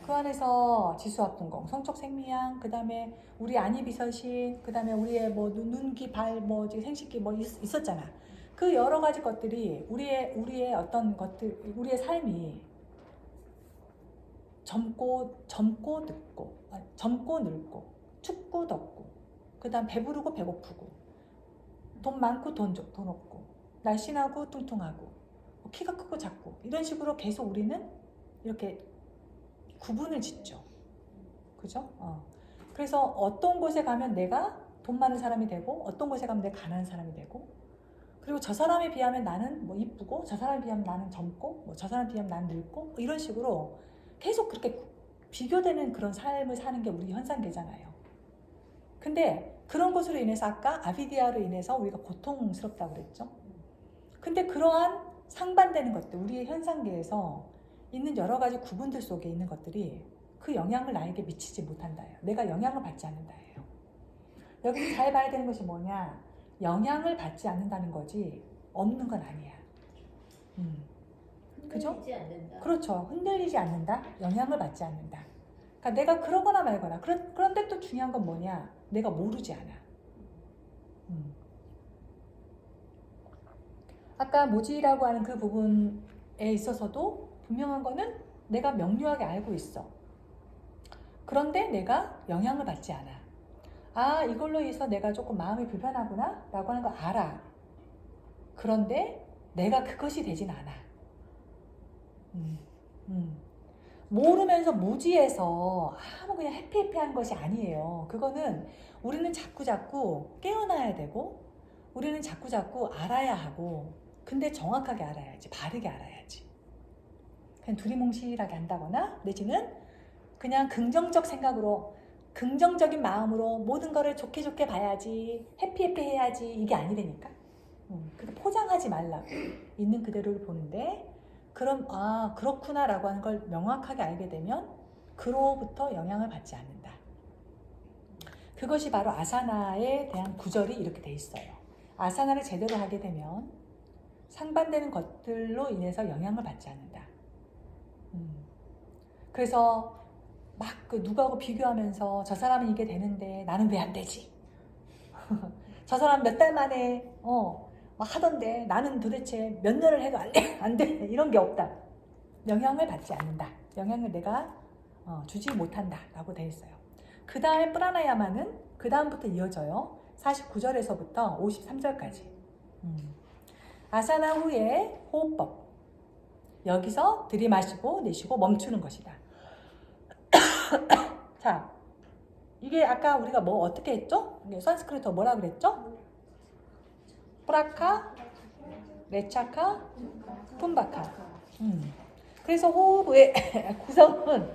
그 안에서 지수합분공, 성적 생미양, 그 다음에 우리 안이비서신, 그 다음에 우리의 눈기, 발, 생식기 있었잖아. 그 여러 가지 것들이 우리의 어떤 것들, 우리의 삶이 젊고 늙고, 젊고 늙고, 춥고 덥고, 그 다음 배부르고 배고프고, 돈 많고 돈 없고, 날씬하고 뚱뚱하고, 키가 크고 작고, 이런 식으로 계속 우리는 이렇게 구분을 짓죠. 그죠? 그래서 어떤 곳에 가면 내가 돈 많은 사람이 되고, 어떤 곳에 가면 내가 가난한 사람이 되고, 그리고 저 사람에 비하면 나는 이쁘고, 저 사람에 비하면 나는 젊고, 저 사람에 비하면 나는 늙고, 이런 식으로 계속 그렇게 비교되는 그런 삶을 사는 게 우리 현상계잖아요. 근데 그런 것으로 인해서 아까 아비디아로 인해서 우리가 고통스럽다고 그랬죠. 근데 그러한 상반되는 것들, 우리의 현상계에서 있는 여러 가지 구분들 속에 있는 것들이 그 영향을 나에게 미치지 못한다예요. 내가 영향을 받지 않는다예요. 여기서 잘 봐야 되는 것이 뭐냐? 영향을 받지 않는다는 거지 없는 건 아니야. 그죠? 흔들리지 않는다. 그렇죠. 흔들리지 않는다. 영향을 받지 않는다. 그러니까 내가 그러거나 말거나. 그런데 또 중요한 건 뭐냐? 내가 모르지 않아. 아까 모지라고 하는 그 부분에 있어서도 분명한 거는 내가 명료하게 알고 있어. 그런데 내가 영향을 받지 않아. 아, 이걸로 해서 내가 조금 마음이 불편하구나 라고 하는 거 알아. 그런데 내가 그것이 되진 않아. 모르면서 무지해서 아무 그냥 해피해피한 것이 아니에요. 그거는 우리는 자꾸 깨어나야 되고, 우리는 자꾸 알아야 하고, 근데 정확하게 알아야지, 바르게 알아야지. 그냥 두리뭉실하게 한다거나 내지는 그냥 긍정적 생각으로 긍정적인 마음으로 모든 거를 좋게 좋게 봐야지 해피해피 해야지 이게 아니라니까. 그래서 포장하지 말라고 있는 그대로를 보는데 그럼 아 그렇구나 라고 하는 걸 명확하게 알게 되면 그로부터 영향을 받지 않는다. 그것이 바로 아사나에 대한 구절이 이렇게 돼 있어요. 아사나를 제대로 하게 되면 상반되는 것들로 인해서 영향을 받지 않는다. 그래서 막 그 누구하고 비교하면서 저 사람은 이게 되는데 나는 왜 안 되지? 저 사람 몇 달 만에 막 하던데 나는 도대체 몇 년을 해도 안 돼, 안 돼. 이런 게 없다. 영향을 받지 않는다. 영향을 내가 주지 못한다 라고 되어 있어요. 그 다음에 프라나야마는 그 다음부터 이어져요. 49절에서부터 53절까지. 아사나 후에 호흡법. 여기서 들이마시고 내쉬고 멈추는 것이다. 자, 이게 아까 우리가 뭐 어떻게 했죠? 산스크리트어 뭐라 그랬죠? 프라카, 레차카, 쿰바카. 그래서 호흡의 구성은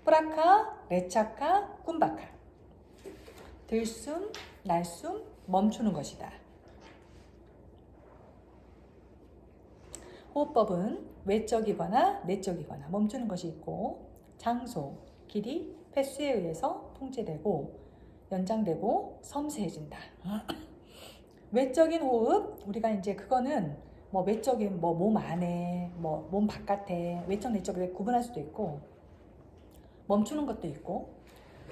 프라카, 레차카, 쿰바카. 들숨, 날숨, 멈추는 것이다. 호흡법은 외적이거나 내적이거나 멈추는 것이 있고 장소, 길이, 횟수에 의해서 통제되고 연장되고 섬세해진다. 외적인 호흡, 우리가 이제 그거는 뭐 외적인 뭐 몸 안에, 뭐 몸 바깥에 외적 내적을 구분할 수도 있고 멈추는 것도 있고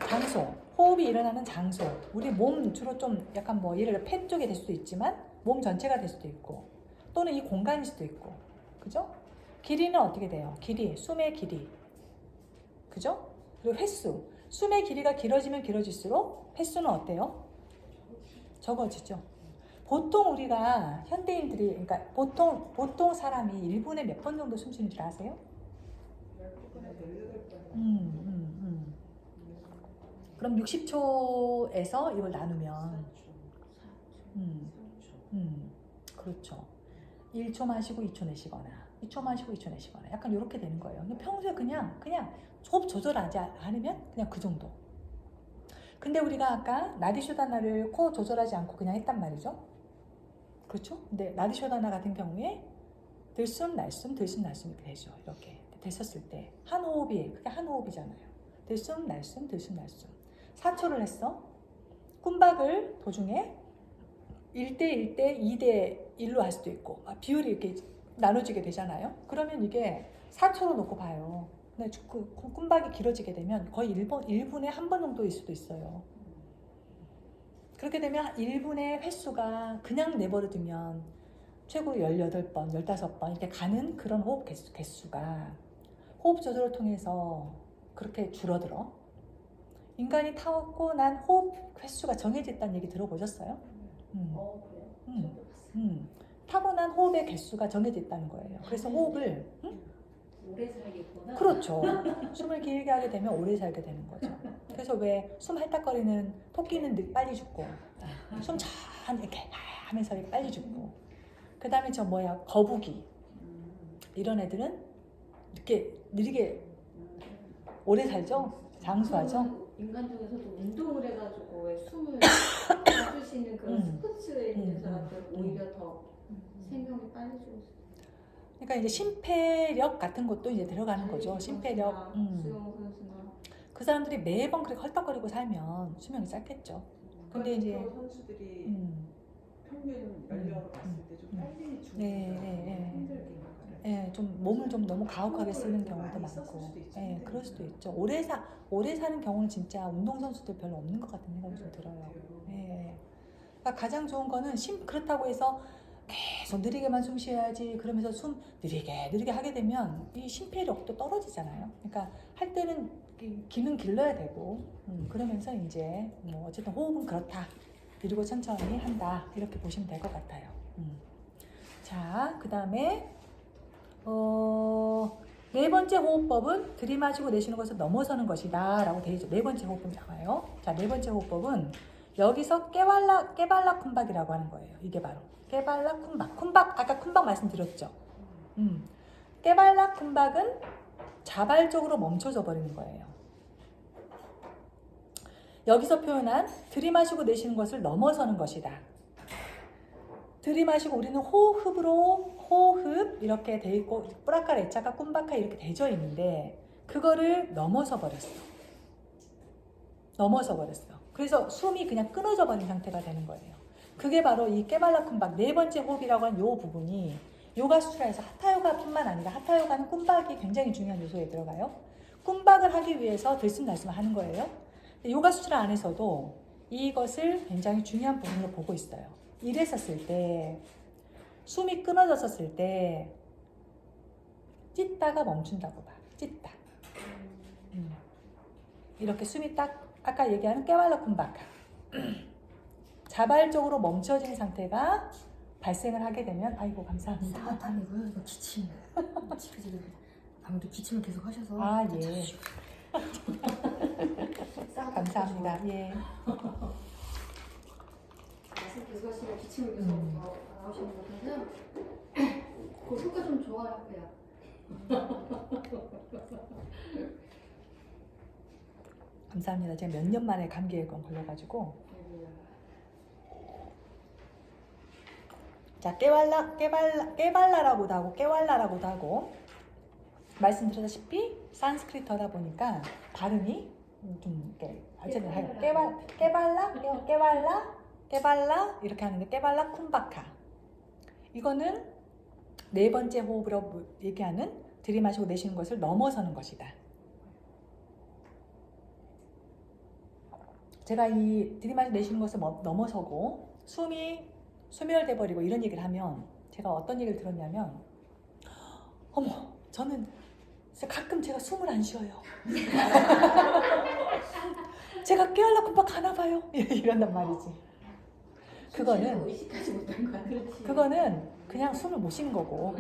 장소, 호흡이 일어나는 장소, 우리 몸 주로 좀 약간 뭐 예를 들어 폐 쪽에 될 수도 있지만 몸 전체가 될 수도 있고 또는 이 공간일 수도 있고 그죠? 길이는 어떻게 돼요? 길이, 숨의 길이 그죠? 그리고 횟수, 숨의 길이가 길어지면 길어질수록 횟수는 어때요? 적어지죠. 보통 우리가 현대인들이 그러니까 보통 사람이 1분에 몇 번 정도 숨 쉬는 줄 아세요? 그럼 60초에서 이걸 나누면 그렇죠. 1초 마시고 2초 내쉬거나 2초 마시고 2초 내쉬거나 약간 이렇게 되는 거예요. 평소에 그냥 호흡 조절하지 않으면 그냥 그 정도. 근데 우리가 아까 나디쇼다나를 코 조절하지 않고 그냥 했단 말이죠. 그렇죠? 근데 나디쇼다나 같은 경우에 들숨 날숨 들숨 날숨 이렇게 되죠. 이렇게 됐었을 때 한 호흡이 그게 한 호흡이잖아요. 들숨 날숨 들숨 날숨 4초를 했어. 쿰박을 도중에 1대 1대 2대 1로 할 수도 있고 비율이 이렇게 나눠지게 되잖아요. 그러면 이게 4초로 놓고 봐요. 근데 그 쿰박이 길어지게 되면 거의 1분에 한 번 정도일 수도 있어요. 그렇게 되면 1분의 횟수가 그냥 내버려두면 최고 18번, 15번 이렇게 가는 그런 호흡 개수가 호흡 조절을 통해서 그렇게 줄어들어. 인간이 타고 난 호흡 횟수가 정해져 있다는 얘기 들어보셨어요? 그래요? 타고난 호흡의 개수가 정해져 있다는 거예요. 그래서 호흡을 오래 살겠구나. 그렇죠. 숨을 길게 하게 되면 오래 살게 되는 거죠. 그래서 왜 숨 헐떡거리는 토끼는 빨리 죽고 숨 참 이렇게 하면서 빨리 죽고 그 다음에 저 거북이 이런 애들은 이렇게 느리게 오래 살죠. 장수하죠. 인간 중에서도 운동을 해가지고 왜 숨을 잡을 수 있는 그런 스포츠에 있는 사람들은 오히려 더 생명이 빨리 죽었어요. 그러니까 이제 심폐력 같은 것도 이제 들어가는 거죠. 심폐력. 수영 선수나 그 사람들이 매번 그렇게 헐떡거리고 살면 수명이 짧겠죠. 근데 이제 선수들이 평균 연령으로 봤을 때 좀 빨리 죽는 힘들게 좀 몸을 좀 너무 가혹하게 쓰는 경우도 많고, 그럴 수도 있죠. 오래 사는 경우는 진짜 운동 선수들 별로 없는 것 같은 생각이 좀 들어요. 그러니까 가장 좋은 거는 그렇다고 해서 계속 느리게만 숨 쉬어야지 그러면서 숨 느리게 하게 되면 이 심폐력도 떨어지잖아요. 그러니까 할 때는 기는 길러야 되고 그러면서 이제 뭐 어쨌든 호흡은 그렇다. 그리고 천천히 한다. 이렇게 보시면 될 것 같아요. 자, 그 다음에 네 번째 호흡법은 들이마시고 내쉬는 것을 넘어서는 것이다 라고 되어 있죠. 네 번째 호흡법 나와요. 자, 네 번째 호흡법은 여기서 깨발라 쿰박이라고 하는 거예요. 이게 바로 깨발라 쿰박. 아까 쿰박 말씀드렸죠. 깨발락 쿤박은 자발적으로 멈춰져 버리는 거예요. 여기서 표현한 들이마시고 내쉬는 것을 넘어서는 것이다. 들이마시고 우리는 호흡으로 호흡 이렇게 돼 있고 뿌라카 레차카 쿰바카 이렇게 되어 있는데 그거를 넘어서 버렸어. 그래서 숨이 그냥 끊어져 버린 상태가 되는 거예요. 그게 바로 이 깨발락 쿰박 네 번째 호흡이라고 하는 이 부분이 요가 수트라에서 하타요가뿐만 아니라 하타요가는 쿰박이 굉장히 중요한 요소에 들어가요. 쿰박을 하기 위해서 들숨날숨을 하는 거예요. 요가 수트라 안에서도 이것을 굉장히 중요한 부분으로 보고 있어요. 이랬었을 때 숨이 끊어졌었을 때 찢다가 멈춘다고 봐. 찢다. 이렇게 숨이 딱 아까 얘기하는 깨발락 쿰바카 자발적으로 멈춰진 상태가 발생을 하게 되면 아이고 감사합니다. 따뜻함이고요. 이거 기침. 지금 아무도 기침을 계속 하셔서. 아 예. 감사합니다. 예. 말씀 계속 하시면 기침을 계속 나오시는 것 같은데요. 그 효과 좀 좋아요. 감사합니다. 제가 몇 년 만에 감기에 걸려가지고. 자, 깨발라라고도 하고 깨왈라라고도 하고 말씀드렸다시피 산스크리트어다 보니까 발음이 좀 이렇게 깨발라 이렇게 하는데 깨발라 쿰바카 이거는 네 번째 호흡으로 얘기하는 들이마시고 내쉬는 것을 넘어서는 것이다. 제가 이 들이마시고 내쉬는 것을 넘어서고 숨이 소멸돼 버리고 이런 얘기를 하면 제가 어떤 얘기를 들었냐면 어머 저는 가끔 제가 숨을 안 쉬어요. 제가 깨알라 쿰박 가나 봐요. 이런단 말이지. 그거는 의식하지 못한 거야. 그거는 그냥 숨을 못 쉬는 거고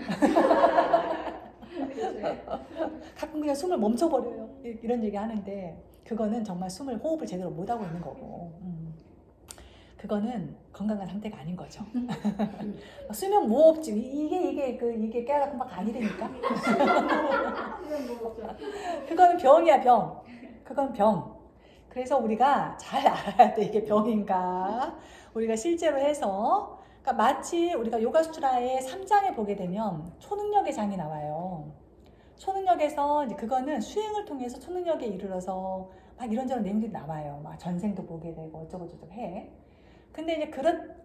가끔 그냥 숨을 멈춰버려요. 이런 얘기 하는데 그거는 정말 호흡을 제대로 못 하고 있는 거고 그거는 건강한 상태가 아닌 거죠. 수면 무호흡증 이게 깨알라 쿰박 아니라니까. 그거는 병이야 병. 그건 병. 그래서 우리가 잘 알아야 돼 이게 병인가. 우리가 실제로 해서 그러니까 마치 우리가 요가 수트라의 3장에 보게 되면 초능력의 장이 나와요. 초능력에서 이제 그거는 수행을 통해서 초능력에 이르러서 막 이런저런 내용들이 나와요. 막 전생도 보게 되고 어쩌고저쩌고 해. 근데 이제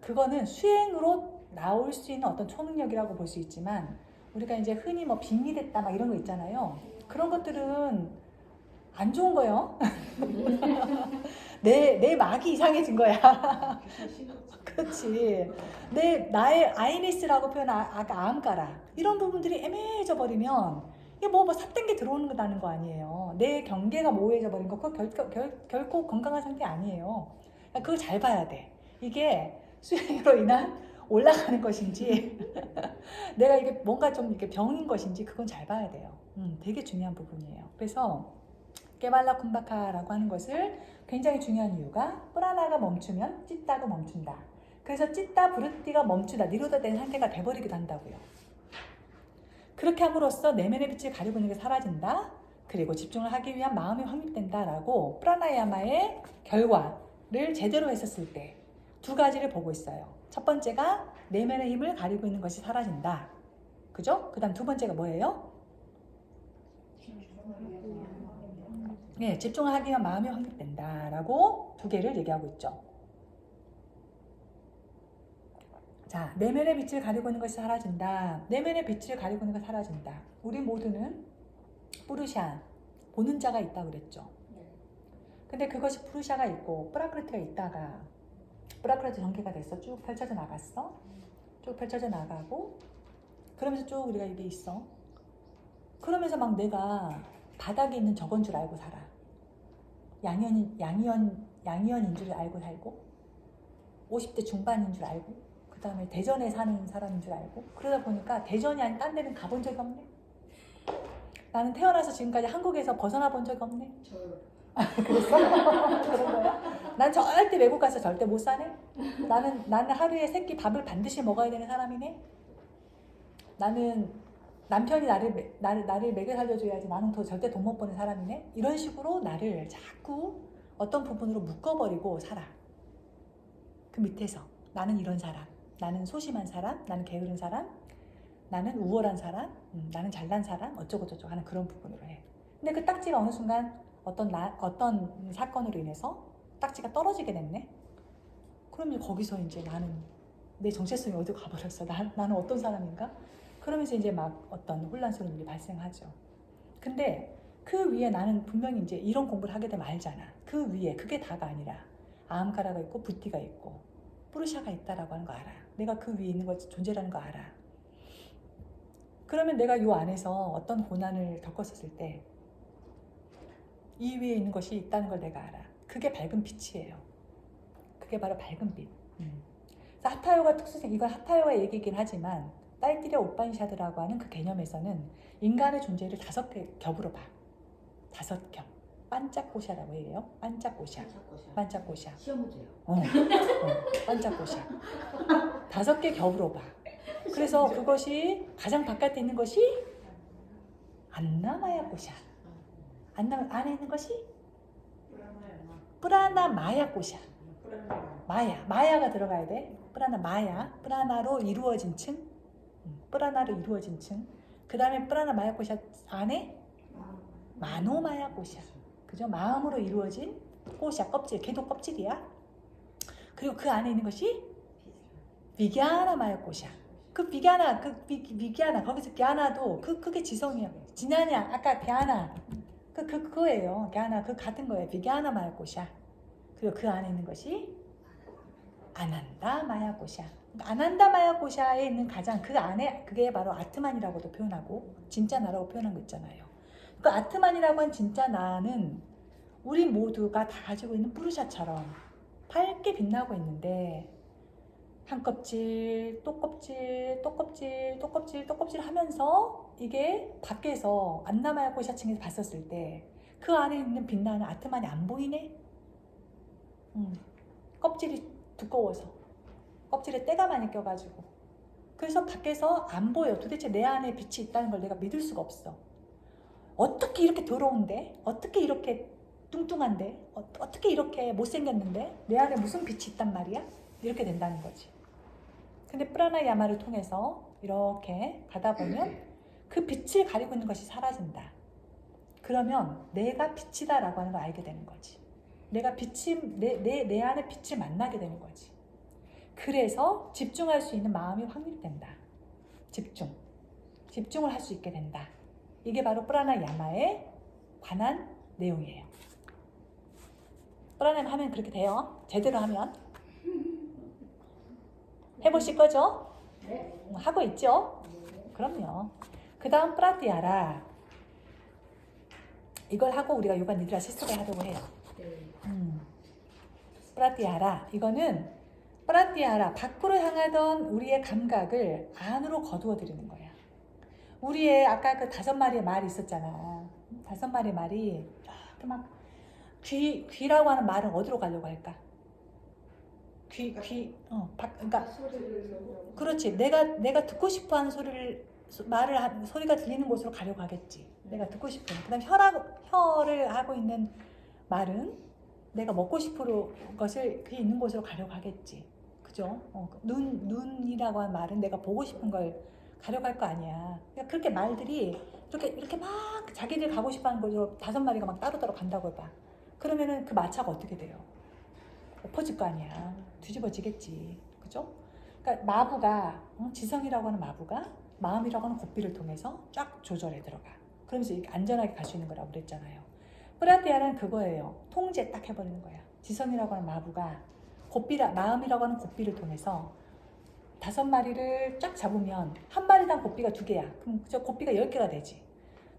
그거는 수행으로 나올 수 있는 어떤 초능력이라고 볼 수 있지만 우리가 이제 흔히 뭐 빙이 됐다 막 이런 거 있잖아요. 그런 것들은 안 좋은 거예요. 내 막이 이상해진 거야. 그렇지. 나의 아이니스라고 표현한 아까 암가라 이런 부분들이 애매해져 버리면 이게 뭐 삿된 들어오는 거다는 거 아니에요. 내 경계가 모호해져 버린 거 그거 결코 건강한 상태 아니에요. 그러니까 그걸 잘 봐야 돼. 이게 수행으로 인한 올라가는 것인지 내가 이게 뭔가 좀 이렇게 병인 것인지 그건 잘 봐야 돼요. 되게 중요한 부분이에요. 그래서 깨발라 쿰바카라고 하는 것을 굉장히 중요한 이유가 프라나가 멈추면 찢다가 멈춘다. 그래서 찢다 브르띠가 멈추다 니로다 된 상태가 돼버리기도 한다고요. 그렇게 함으로써 내면의 빛을 가리고 있는 게 사라진다. 그리고 집중을 하기 위한 마음이 확립된다라고 프라나야마의 결과를 제대로 했었을 때 두 가지를 보고 있어요. 첫 번째가 내면의 힘을 가리고 있는 것이 사라진다. 그죠? 그 다음 두 번째가 뭐예요? 네, 집중을 하기 위한 마음이 확립된다라고 두 개를 얘기하고 있죠. 자, 내면의 빛을 가리고 있는 것이 사라진다. 내면의 빛을 가리고 있는 것이 사라진다. 우리 모두는 푸르샤, 보는 자가 있다고 그랬죠. 근데 그것이 푸르샤가 있고 프라크리트가 있다가 프라크리트 전개가 됐어. 쭉 펼쳐져 나갔어. 쭉 펼쳐져 나가고 그러면서 쭉 우리가 이게 있어. 그러면서 막 내가 바닥에 있는 저건 줄 알고 살아. 양이언인 줄 알고 살고 50대 중반인 줄 알고 그 다음에 대전에 사는 사람인 줄 알고 그러다 보니까 대전이 아닌 딴 데는 가본 적이 없네. 나는 태어나서 지금까지 한국에서 벗어나 본 적이 없네. 그랬어? 그런 거야? 난 절대 외국 가서 절대 못 사네. 나는 하루에 3끼 밥을 반드시 먹어야 되는 사람이네. 나는 남편이 나를 먹여 살려줘야지 나는 더 절대 돈 못 버는 사람이네. 이런 식으로 나를 자꾸 어떤 부분으로 묶어버리고 살아. 그 밑에서 나는 이런 사람, 나는 소심한 사람, 나는 게으른 사람, 나는 우월한 사람, 나는 잘난 사람, 어쩌고 저쩌고 하는 그런 부분으로 해. 근데 그 딱지가 어느 순간 어떤 사건으로 인해서 딱지가 떨어지게 됐네. 그러면 거기서 이제 나는 내 정체성이 어디로 가버렸어. 나는 어떤 사람인가? 그러면서 이제 막 어떤 혼란스러운 일이 발생하죠. 근데 그 위에 나는 분명히 이제 이런 공부를 하게 되면 알잖아. 그 위에 그게 다가 아니라 아함카라가 있고 부티가 있고 뿌르샤가 있다라고 하는 거 알아. 내가 그 위에 있는 거 존재라는 거 알아. 그러면 내가 요 안에서 어떤 고난을 겪었을 때 이 위에 있는 것이 있다는 걸 내가 알아. 그게 밝은 빛이에요. 그게 바로 밝은 빛. 그래서 하타요가 특수성, 이건 하타요가 얘기이긴 하지만 딸띠려 오판샤드라고 하는 그 개념에서는 인간의 존재를 5개 겹으로 봐. 5겹. 반짝고샤라고 얘기해요. 반짝고샤. 반짝고샤. 시험 문제요. 반짝고샤. 5개 겹으로 봐. 그래서 그것이 가장 바깥에 있는 것이 안나마야고샤. 안에 있는 것이 프라나마야고샤. 마야가 들어가야 돼. 프라나로 이루어진 층. 프라나로 이루어진 층. 그 다음에 프라나마야고샤 안에 마노마야고샤. 그죠? 마음으로 이루어진 고샤, 껍질, 걔도 껍질이야. 그리고 그 안에 있는 것이 비갸나마야고샤. 그 비갸나, 거기서 갸나도 그게 지성이야. 지냐냐, 아까 갸나. 그거예요. 갸나, 그 같은 거예요. 비갸나마야고샤. 그리고 그 안에 있는 것이 아난다마야고샤. 아난다마야고샤에 있는 가장 그 안에 그게 바로 아트만이라고도 표현하고 진짜 나라고 표현한 거 있잖아요. 그 아트만이라고 한 진짜 나는 우리 모두가 다 가지고 있는 뿌르샤처럼 밝게 빛나고 있는데 한 껍질, 또 껍질, 또 껍질, 또 껍질, 또 껍질 하면서 이게 밖에서 안나마야고샤층에서 봤었을 때 그 안에 있는 빛나는 아트만이 안 보이네? 껍질이 두꺼워서 껍질에 때가 많이 껴가지고 그래서 밖에서 안 보여. 도대체 내 안에 빛이 있다는 걸 내가 믿을 수가 없어. 어떻게 이렇게 더러운데? 어떻게 이렇게 뚱뚱한데? 어떻게 이렇게 못생겼는데? 내 안에 무슨 빛이 있단 말이야? 이렇게 된다는 거지. 근데 프라나야마를 통해서 이렇게 가다 보면 그 빛을 가리고 있는 것이 사라진다. 그러면 내가 빛이다라고 하는 걸 알게 되는 거지. 내가 빛이 내 안에 빛을 만나게 되는 거지. 그래서 집중할 수 있는 마음이 확립된다. 집중을 할 수 있게 된다. 이게 바로 프라나야마에 관한 내용이에요. 프라나야마 하면 그렇게 돼요. 제대로 하면. 해보실 거죠? 네. 하고 있죠? 그럼요. 그 다음 프라티아라. 이걸 하고 우리가 요가 니드라 실습을 하려고 해요. 프라티아라. 이거는 프라티아라. 밖으로 향하던 우리의 감각을 안으로 거두어 들이는 거야. 우리의 아까 그 5마리의 말이 있었잖아. 5마리의 말이 이렇게 막 귀라고 하는 말은 어디로 가려고 할까? 그러니까 그렇지. 내가 듣고 싶어하는 소리가 들리는 곳으로 가려고 하겠지. 내가 듣고 싶은. 그다음 혀를 하고 있는 말은 내가 먹고 싶은 것을 그 있는 곳으로 가려고 하겠지. 그죠? 눈이라고 하는 말은 내가 보고 싶은 걸 가려고 할 거 아니야. 그러니까 그렇게 말들이 이렇게 막 자기들 가고 싶어하는 곳으로 5마리가 막 따로따로 간다고 해봐. 그러면은 그 마차가 어떻게 돼요? 엎어질 거 아니야. 뒤집어지겠지. 그죠? 그러니까 마부가, 지성이라고 하는 마부가 마음이라고 하는 고삐를 통해서 쫙 조절해 들어가. 그러면서 이렇게 안전하게 갈 수 있는 거라고 그랬잖아요. 프라티아는 그거예요. 통제 딱 해버리는 거야. 지성이라고 하는 마부가 마음이라고 하는 고삐를 통해서 5마리를 쫙 잡으면 한 마리당 고삐가 2개야. 그럼 저 고삐가 10개가 되지.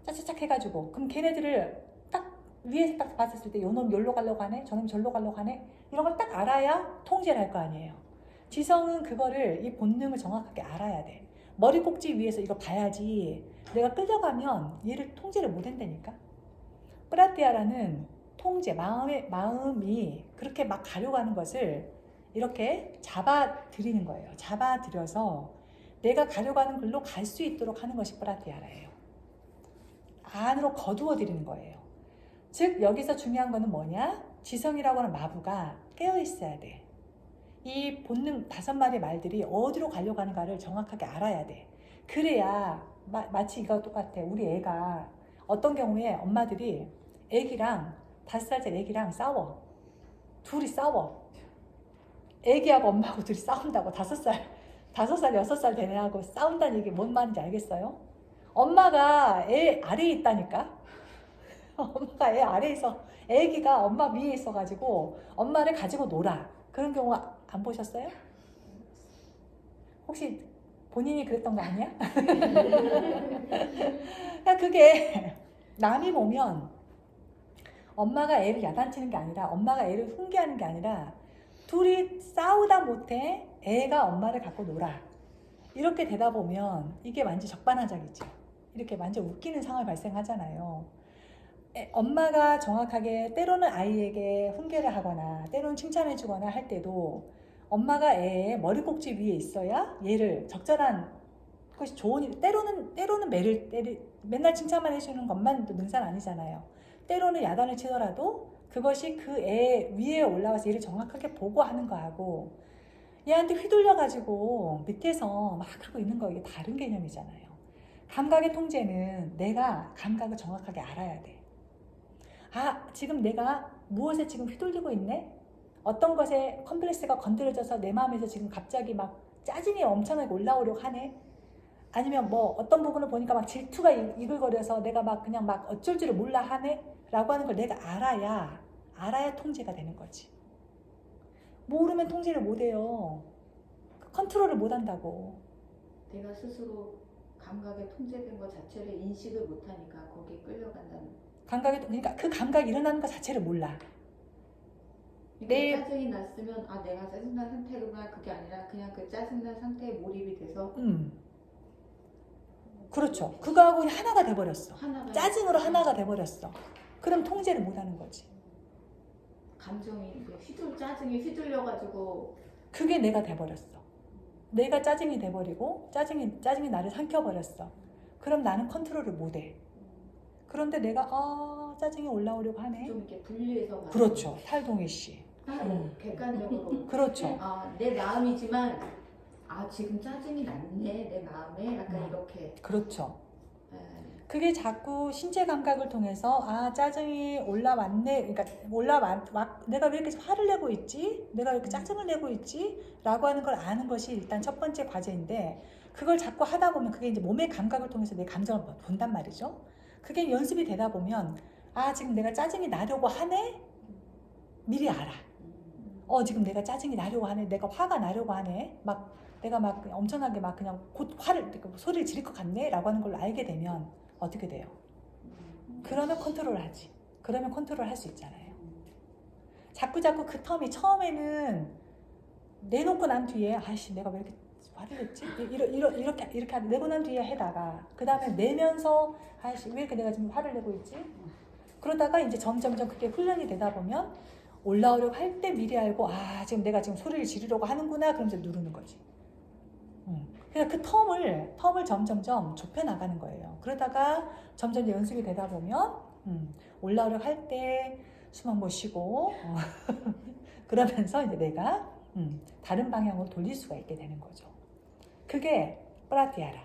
짜짜짝 해가지고. 그럼 걔네들을 딱 위에서 딱 봤을 때 요놈 여기로 가려고 하네, 저놈 저기로 가려고 하네, 이런 걸 딱 알아야 통제를 할 거 아니에요. 지성은 그거를, 이 본능을 정확하게 알아야 돼. 머리 꼭지 위에서 이거 봐야지 내가 끌려가면 얘를 통제를 못 한다니까. 프라티아라는 통제, 마음이 그렇게 막 가려고 하는 것을 이렇게 잡아들이는 거예요. 잡아들여서 내가 가려고 하는 글로 갈 수 있도록 하는 것이 프라티아라예요. 안으로 거두어 드리는 거예요. 즉 여기서 중요한 거는 뭐냐? 지성이라고 하는 마부가 깨어 있어야 돼. 이 본능 5마리 말들이 어디로 가려고 하는가를 정확하게 알아야 돼. 그래야 마치 이거 똑같아. 우리 애가 어떤 경우에 엄마들이 애기랑 5살짜리 애기랑 싸워. 둘이 싸워. 애기하고 엄마하고 둘이 싸운다고. 5살, 6살 된 애하고 싸운다는 얘기 뭔 말인지 알겠어요? 엄마가 애 아래에 있다니까. 엄마가 애 아래에 있어. 애기가 엄마 위에 있어가지고 엄마를 가지고 놀아. 그런 경우 안 보셨어요? 혹시 본인이 그랬던 거 아니야? 그러니까 그게 남이 보면 엄마가 애를 야단치는 게 아니라 엄마가 애를 훈계하는 게 아니라 둘이 싸우다 못해 애가 엄마를 갖고 놀아. 이렇게 되다 보면 이게 완전 적반하장이죠. 이렇게 완전 웃기는 상황이 발생하잖아요. 엄마가 정확하게 때로는 아이에게 훈계를 하거나 때로는 칭찬해 주거나 할 때도 엄마가 애의 머리꼭지 위에 있어야 얘를 적절한 것이 좋은 일. 때로는 맨날 칭찬만 해주는 것만 능사는 아니잖아요. 때로는 야단을 치더라도 그것이 그 애 위에 올라와서 얘를 정확하게 보고 하는 거하고 얘한테 휘둘려가지고 밑에서 막 그러고 있는 거 이게 다른 개념이잖아요. 감각의 통제는 내가 감각을 정확하게 알아야 돼. 아, 지금 내가 무엇에 지금 휘둘리고 있네? 어떤 것에 컴플렉스가 건드려져서 내 마음에서 지금 갑자기 막 짜증이 엄청나게 올라오려고 하네? 아니면 뭐 어떤 부분을 보니까 막 질투가 이글거려서 내가 막 그냥 막 어쩔 줄을 몰라 하네? 라고 하는 걸 내가 알아야 통제가 되는 거지. 모르면 통제를 못해요. 컨트롤을 못한다고. 내가 스스로 감각에 통제된 것 자체를 인식을 못하니까 거기에 끌려간다는. 그러니까 그 감각이 일어나는 것 자체를 몰라. 그러니까 짜증이 났으면 아 내가 짜증난 상태구나 그게 아니라 그냥 그 짜증난 상태에 몰입이 돼서 그렇죠. 그거하고 하나가 돼버렸어. 하나가 짜증으로 하나가 돼버렸어. 그럼 통제를 못하는 거지. 감정이 짜증이 휘둘려가지고 그게 내가 돼버렸어. 내가 짜증이 돼버리고 짜증이 나를 삼켜버렸어. 그럼 나는 컨트롤을 못해. 그런데 내가 짜증이 올라오려고 하네. 좀 이렇게 분리해서 봐요. 그렇죠. 탈동희 씨. 객관적으로 그렇죠. 내 마음이지만 지금 짜증이 났네 내 마음에 약간 이렇게. 그렇죠. 네. 그게 자꾸 신체 감각을 통해서 짜증이 올라왔네. 그러니까 내가 왜 이렇게 화를 내고 있지? 내가 왜 이렇게 짜증을 내고 있지? 라고 하는 걸 아는 것이 일단 첫 번째 과제인데 그걸 자꾸 하다 보면 그게 이제 몸의 감각을 통해서 내 감정을 본단 말이죠. 그게 연습이 되다 보면 지금 내가 짜증이 나려고 하네? 미리 알아. 지금 내가 짜증이 나려고 하네. 내가 화가 나려고 하네. 내가 막 엄청나게 막 그냥 곧 소리를 지를 것 같네? 라고 하는 걸 알게 되면 어떻게 돼요? 그러면 컨트롤을 하지. 그러면 컨트롤 할 수 있잖아요. 자꾸 그 텀이 처음에는 내놓고 난 뒤에 내가 왜 이렇게 화를 냈지? 이렇게 내고 난 뒤에 해다가 그 다음에 내면서 왜 이렇게 내가 지금 화를 내고 있지? 그러다가 이제 점점점 그게 훈련이 되다 보면 올라오려고 할 때 미리 알고 지금 내가 지금 소리를 지르려고 하는구나 그러면서 누르는 거지. 그래서 그 텀을 점점점 좁혀 나가는 거예요. 그러다가 점점 연습이 되다 보면 올라오려고 할 때 숨 한 번 쉬고 그러면서 이제 내가 다른 방향으로 돌릴 수가 있게 되는 거죠. 그게 프라티아라.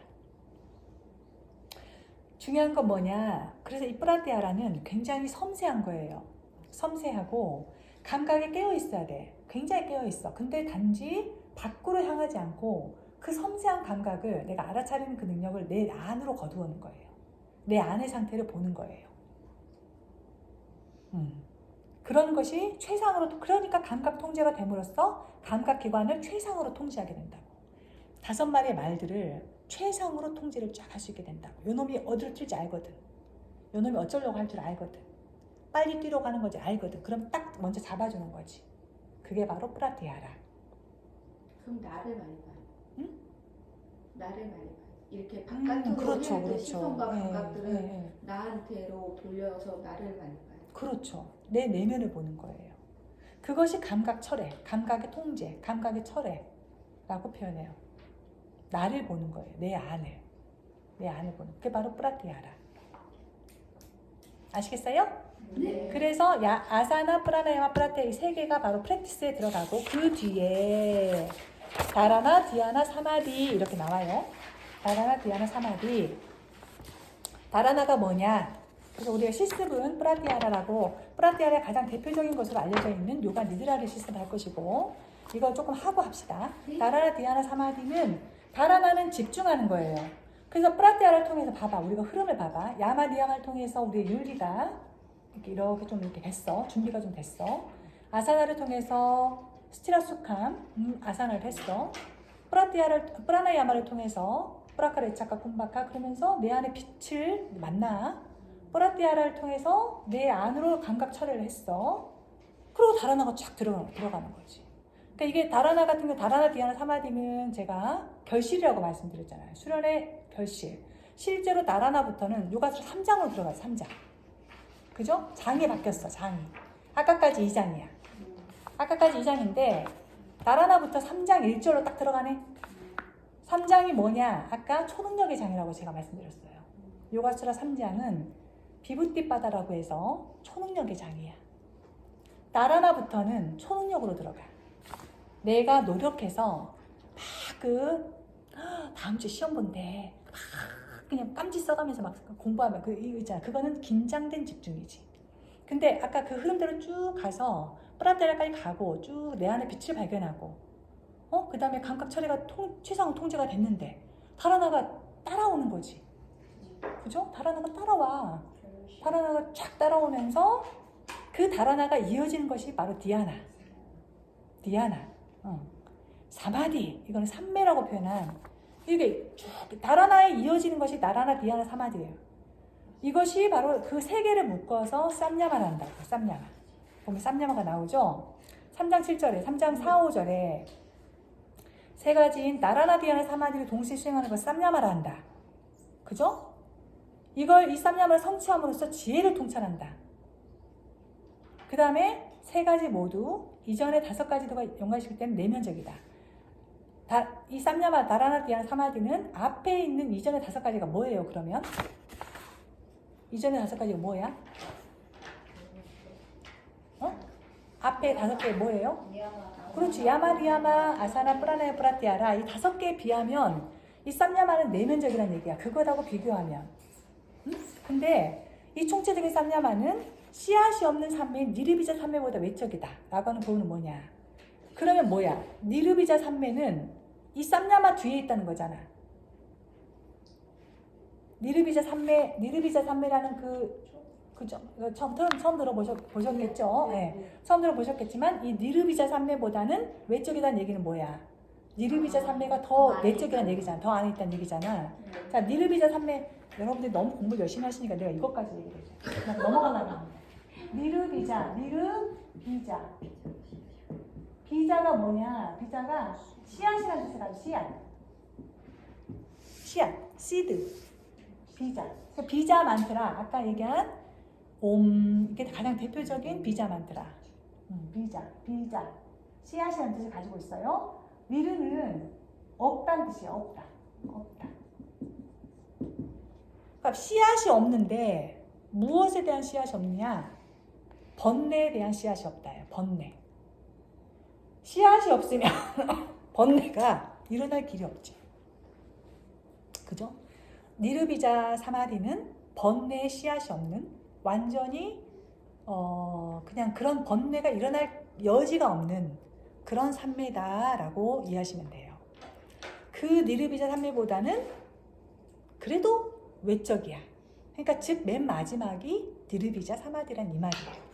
중요한 건 뭐냐? 그래서 이 프라티아라는 굉장히 섬세한 거예요. 섬세하고 감각에 깨어 있어야 돼. 굉장히 깨어 있어. 근데 단지 밖으로 향하지 않고 그 섬세한 감각을 내가 알아차리는 그 능력을 내 안으로 거두어는 거예요. 내 안의 상태를 보는 거예요. 그런 것이 최상으로, 그러니까 감각 통제가 됨으로써 감각 기관을 최상으로 통제하게 된다고. 5마리의 말들을 최상으로 통제를 쫙 할 수 있게 된다고. 요놈이 어디로 튈지 알거든. 요놈이 어쩌려고 할 줄 알거든. 빨리 뛰려고 하는 거지 알거든. 그럼 딱 먼저 잡아주는 거지. 그게 바로 프라티아라. 그럼 나를 많이 봐요. 응? 나를 많이 봐요. 이렇게 바깥으로 그렇죠. 시선과 감각들을 나한테로 돌려서 나를 많이 봐요. 그렇죠. 내 내면을 보는 거예요. 그것이 감각 철회, 감각의 통제, 감각의 철회라고 표현해요. 나를 보는 거예요. 내 안을 보는. 그게 바로 프라티아라. 아시겠어요? 네. 그래서 아사나, 프라나야마, 프라티아 이 세 개가 바로 프랙티스에 들어가고 그 뒤에 다라나, 디아나, 사마디 이렇게 나와요. 다라나, 디아나, 사마디. 다라나가 뭐냐? 그래서 우리가 실습은 프라티아라라고 프라티아라의 가장 대표적인 것으로 알려져 있는 요가 니드라를 실습할 것이고 이거 조금 하고 합시다. 다라나, 디아나, 사마디는 다라나는 집중하는 거예요. 그래서 프라티아를 통해서 봐봐. 우리가 흐름을 봐봐. 야마, 니야마를 통해서 우리의 윤리가 이렇게 좀 이렇게 됐어. 준비가 좀 됐어. 아사나를 통해서 스티라수캄, 아사나를 했어. 프라나야마를 통해서 프라카레차카 쿰바카 그러면서 내 안에 빛을 만나. 프라티아라를 통해서 내 안으로 감각 처리를 했어. 그리고 다라나가 쫙 들어가는 거지. 그러니까 이게 다라나 같은 거, 다라나, 디아나, 사마디는 제가 결실이라고 말씀드렸잖아요. 수련의 결실. 실제로 다라나부터는 요가수로 3장으로 들어가요. 3장. 그죠? 장이 바뀌었어. 장이. 아까까지 2장이야. 아까까지 2장인데 다라나부터 3장 1절로 딱 들어가네. 3장이 뭐냐? 아까 초능력의 장이라고 제가 말씀드렸어요. 요가수라 3장은 비부띠바다라고 해서 초능력의 장이야. 다라나부터는 초능력으로 들어가. 내가 노력해서 다음 주 시험 본대. 그냥 깜지 써가면서 막 공부하면 이거 있잖아. 그거는 긴장된 집중이지. 근데 아까 그 흐름대로 쭉 가서 프라테라까지 가고 쭉 내 안에 빛을 발견하고 그 다음에 감각 처리가 최상으로 통제가 됐는데 다라나가 따라오는 거지. 그죠? 다라나가 따라와. 다라나가 쫙 따라오면서 그 다라나가 이어지는 것이 바로 디아나. 사마디. 이거는 삼매라고 표현한 이게 쭉 다라나에 이어지는 것이 나라나, 디아나, 사마디예요. 이것이 바로 그 세 개를 묶어서 쌈야마를 한다고. 쌈야마. 보면 쌈야마가 나오죠? 3장 7절에, 3장 4, 5절에 세 가지인 나라나, 디아나, 사마디를 동시에 수행하는 것을 쌈야마를 한다. 그죠? 이 쌈야마를 성취함으로써 지혜를 통찰한다. 그 다음에 세 가지 모두 이전에 5가지도가 연관시킬 때는 내면적이다. 이 쌈야마, 다라나, 디아나, 사마디는 앞에 있는 이전의 5가지가 뭐예요, 그러면? 이전의 5가지가 뭐야? 앞에 5개 뭐예요? 그렇지. 야마, 니야마, 아사나, 프라나야, 프라티아라. 이 5개에 비하면 이 쌈야마는 내면적이라는 얘기야. 그거하고 비교하면. 근데 이 총체적인 쌈야마는 씨앗이 없는 산매인 니르비자 산매보다 외적이다. 라고 하는 부분은 뭐냐? 그러면 뭐야? 니르비자 산매는 이 쌈야마 뒤에 있다는 거잖아. 니르비자 산매라는 그죠? 처음 들어보셨겠죠? 네. 처음 들어보셨겠지만 이 니르비자 산매보다는 외적이라는 얘기는 뭐야? 니르비자 산매가 더 내적이라는 얘기잖아. 더 안에 있다는 얘기잖아. 자, 니르비자 산매 여러분들이 너무 공부 열심히 하시니까 내가 이것까지 얘기를 해줘. 넘어가려고 합니다. 니르비자. 비자가 뭐냐? 비자가 씨앗이라는 뜻을 가지고 씨앗, 씨드, 비자. 비자 만트라, 아까 얘기한 이게 가장 대표적인 비자 만트라. 비자, 씨앗이라는 뜻을 가지고 있어요. 니르는 없다는 뜻이야, 없다. 그러니까 씨앗이 없는데 무엇에 대한 씨앗이 없느냐? 번뇌에 대한 씨앗이 없다요. 번뇌. 씨앗이 없으면 번뇌가 일어날 길이 없지. 그죠? 니르비자 사마디는 번뇌의 씨앗이 없는 완전히 그냥 그런 번뇌가 일어날 여지가 없는 그런 산매다라고 이해하시면 돼요. 그 니르비자 산매보다는 그래도 외적이야. 그러니까 즉 맨 마지막이 니르비자 사마디란 이 말이에요.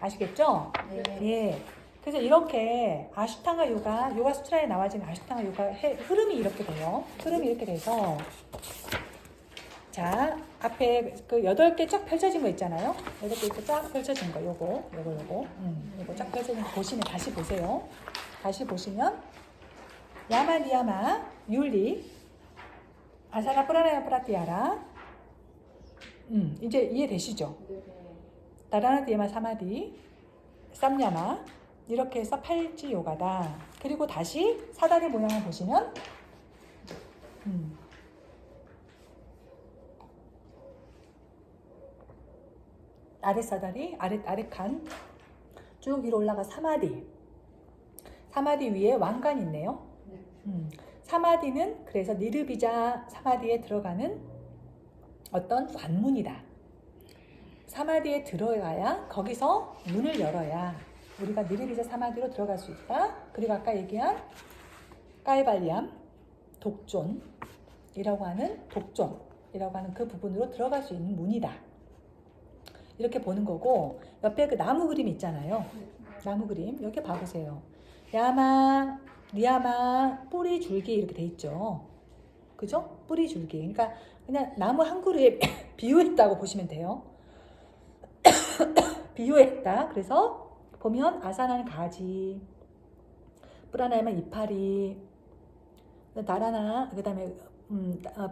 아시겠죠? 네. 예. 그래서 이렇게 아슈탕가 요가 수트라에 나와진 아슈탕가 요가 흐름이 이렇게 돼요. 흐름이 이렇게 돼서 자, 앞에 그 8개 쫙 펼쳐진 거 있잖아요. 8개 이렇게 쫙 펼쳐진 거 요거 쫙 펼쳐진 거 보시면 다시 보세요. 다시 보시면 야마 니야마 율리 아사나 프라나야 프라티아라 이제 이해되시죠? 다라나 디야마 사마디 쌈야마 이렇게 해서 팔지 요가다. 그리고 다시 사다리 모양을 보시면 아랫사다리, 아랫칸 쭉 위로 올라가 사마디. 사마디 위에 왕관이 있네요. 사마디는 그래서 니르비자 사마디에 들어가는 어떤 관문이다. 사마디에 들어가야 거기서 문을 열어야 우리가 니르비자 사마디로 들어갈 수 있다. 그리고 아까 얘기한 까이발리암 독존이라고 하는 그 부분으로 들어갈 수 있는 문이다. 이렇게 보는 거고, 옆에 그 나무 그림 있잖아요. 나무 그림 여기 봐보세요. 야마, 리야마, 뿌리 줄기 이렇게 돼 있죠. 그죠? 뿌리 줄기. 그러니까 그냥 나무 한 그루에 비유했다고 보시면 돼요. 비유했다. 그래서 보면 아사나는 가지, 뿌라나야만 이파리, 다라나 그다음에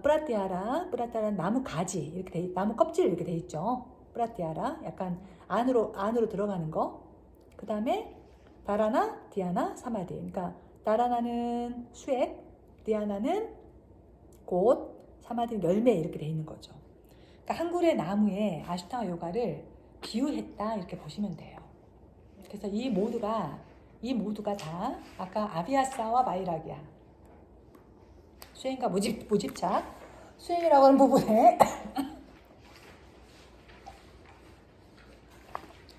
뿌라티아라는 나무 가지 이렇게 나무 껍질 이렇게 돼 있죠. 뿌라티아라 약간 안으로 들어가는 거. 그다음에 다라나, 디아나, 사마디. 그러니까 다라나는 수액, 디아나는 꽃, 사마디는 열매 이렇게 돼 있는 거죠. 그러니까 한 그루의 나무에 아시타가 요가를 비유했다 이렇게 보시면 돼요. 그래서 이 모두가 다 아까 아비아사와 마이라기야. 수행과 무집착. 수행이라고 하는 부분에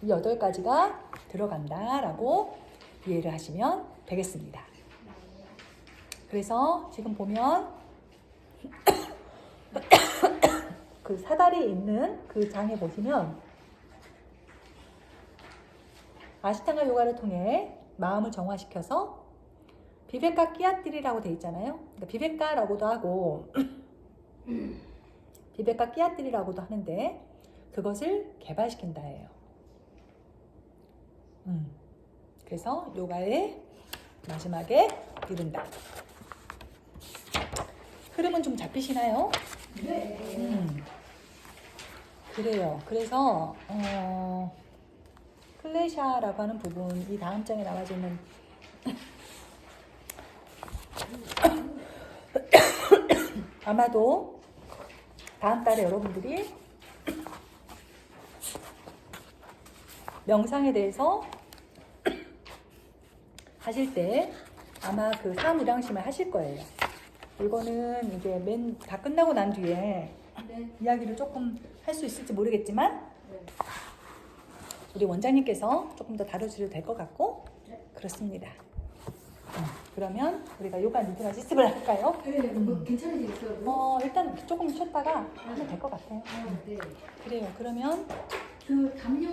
이 8가지가 들어간다라고 이해를 하시면 되겠습니다. 그래서 지금 보면 그 사다리에 있는 그 장에 보시면 아시탕가 요가를 통해 마음을 정화시켜서 비베카 끼아띠리라고 돼 있잖아요. 그러니까 비베카라고도 하고 비베카 끼아띠리라고도 하는데 그것을 개발시킨다예요. 그래서 요가의 마지막에 이른다. 흐름은 좀 잡히시나요? 네. 그래요. 그래서 클레샤라고 하는 부분, 이 다음 장에 나와져 있는 아마도 다음 달에 여러분들이 명상에 대해서 하실 때 아마 그 사무량심을 하실 거예요. 이거는 이제 다 끝나고 난 뒤에 네. 이야기를 조금 할 수 있을지 모르겠지만 네. 우리 원장님께서 조금 더 다뤄주셔도 될 것 같고 그렇습니다. 그러면 우리가 요가 니드라 시습을 할까요? 네, 뭐 괜찮으시겠어요? 일단 조금 쉬었다가 하면 될 것 같아요. 네. 그래요. 그러면 그 담요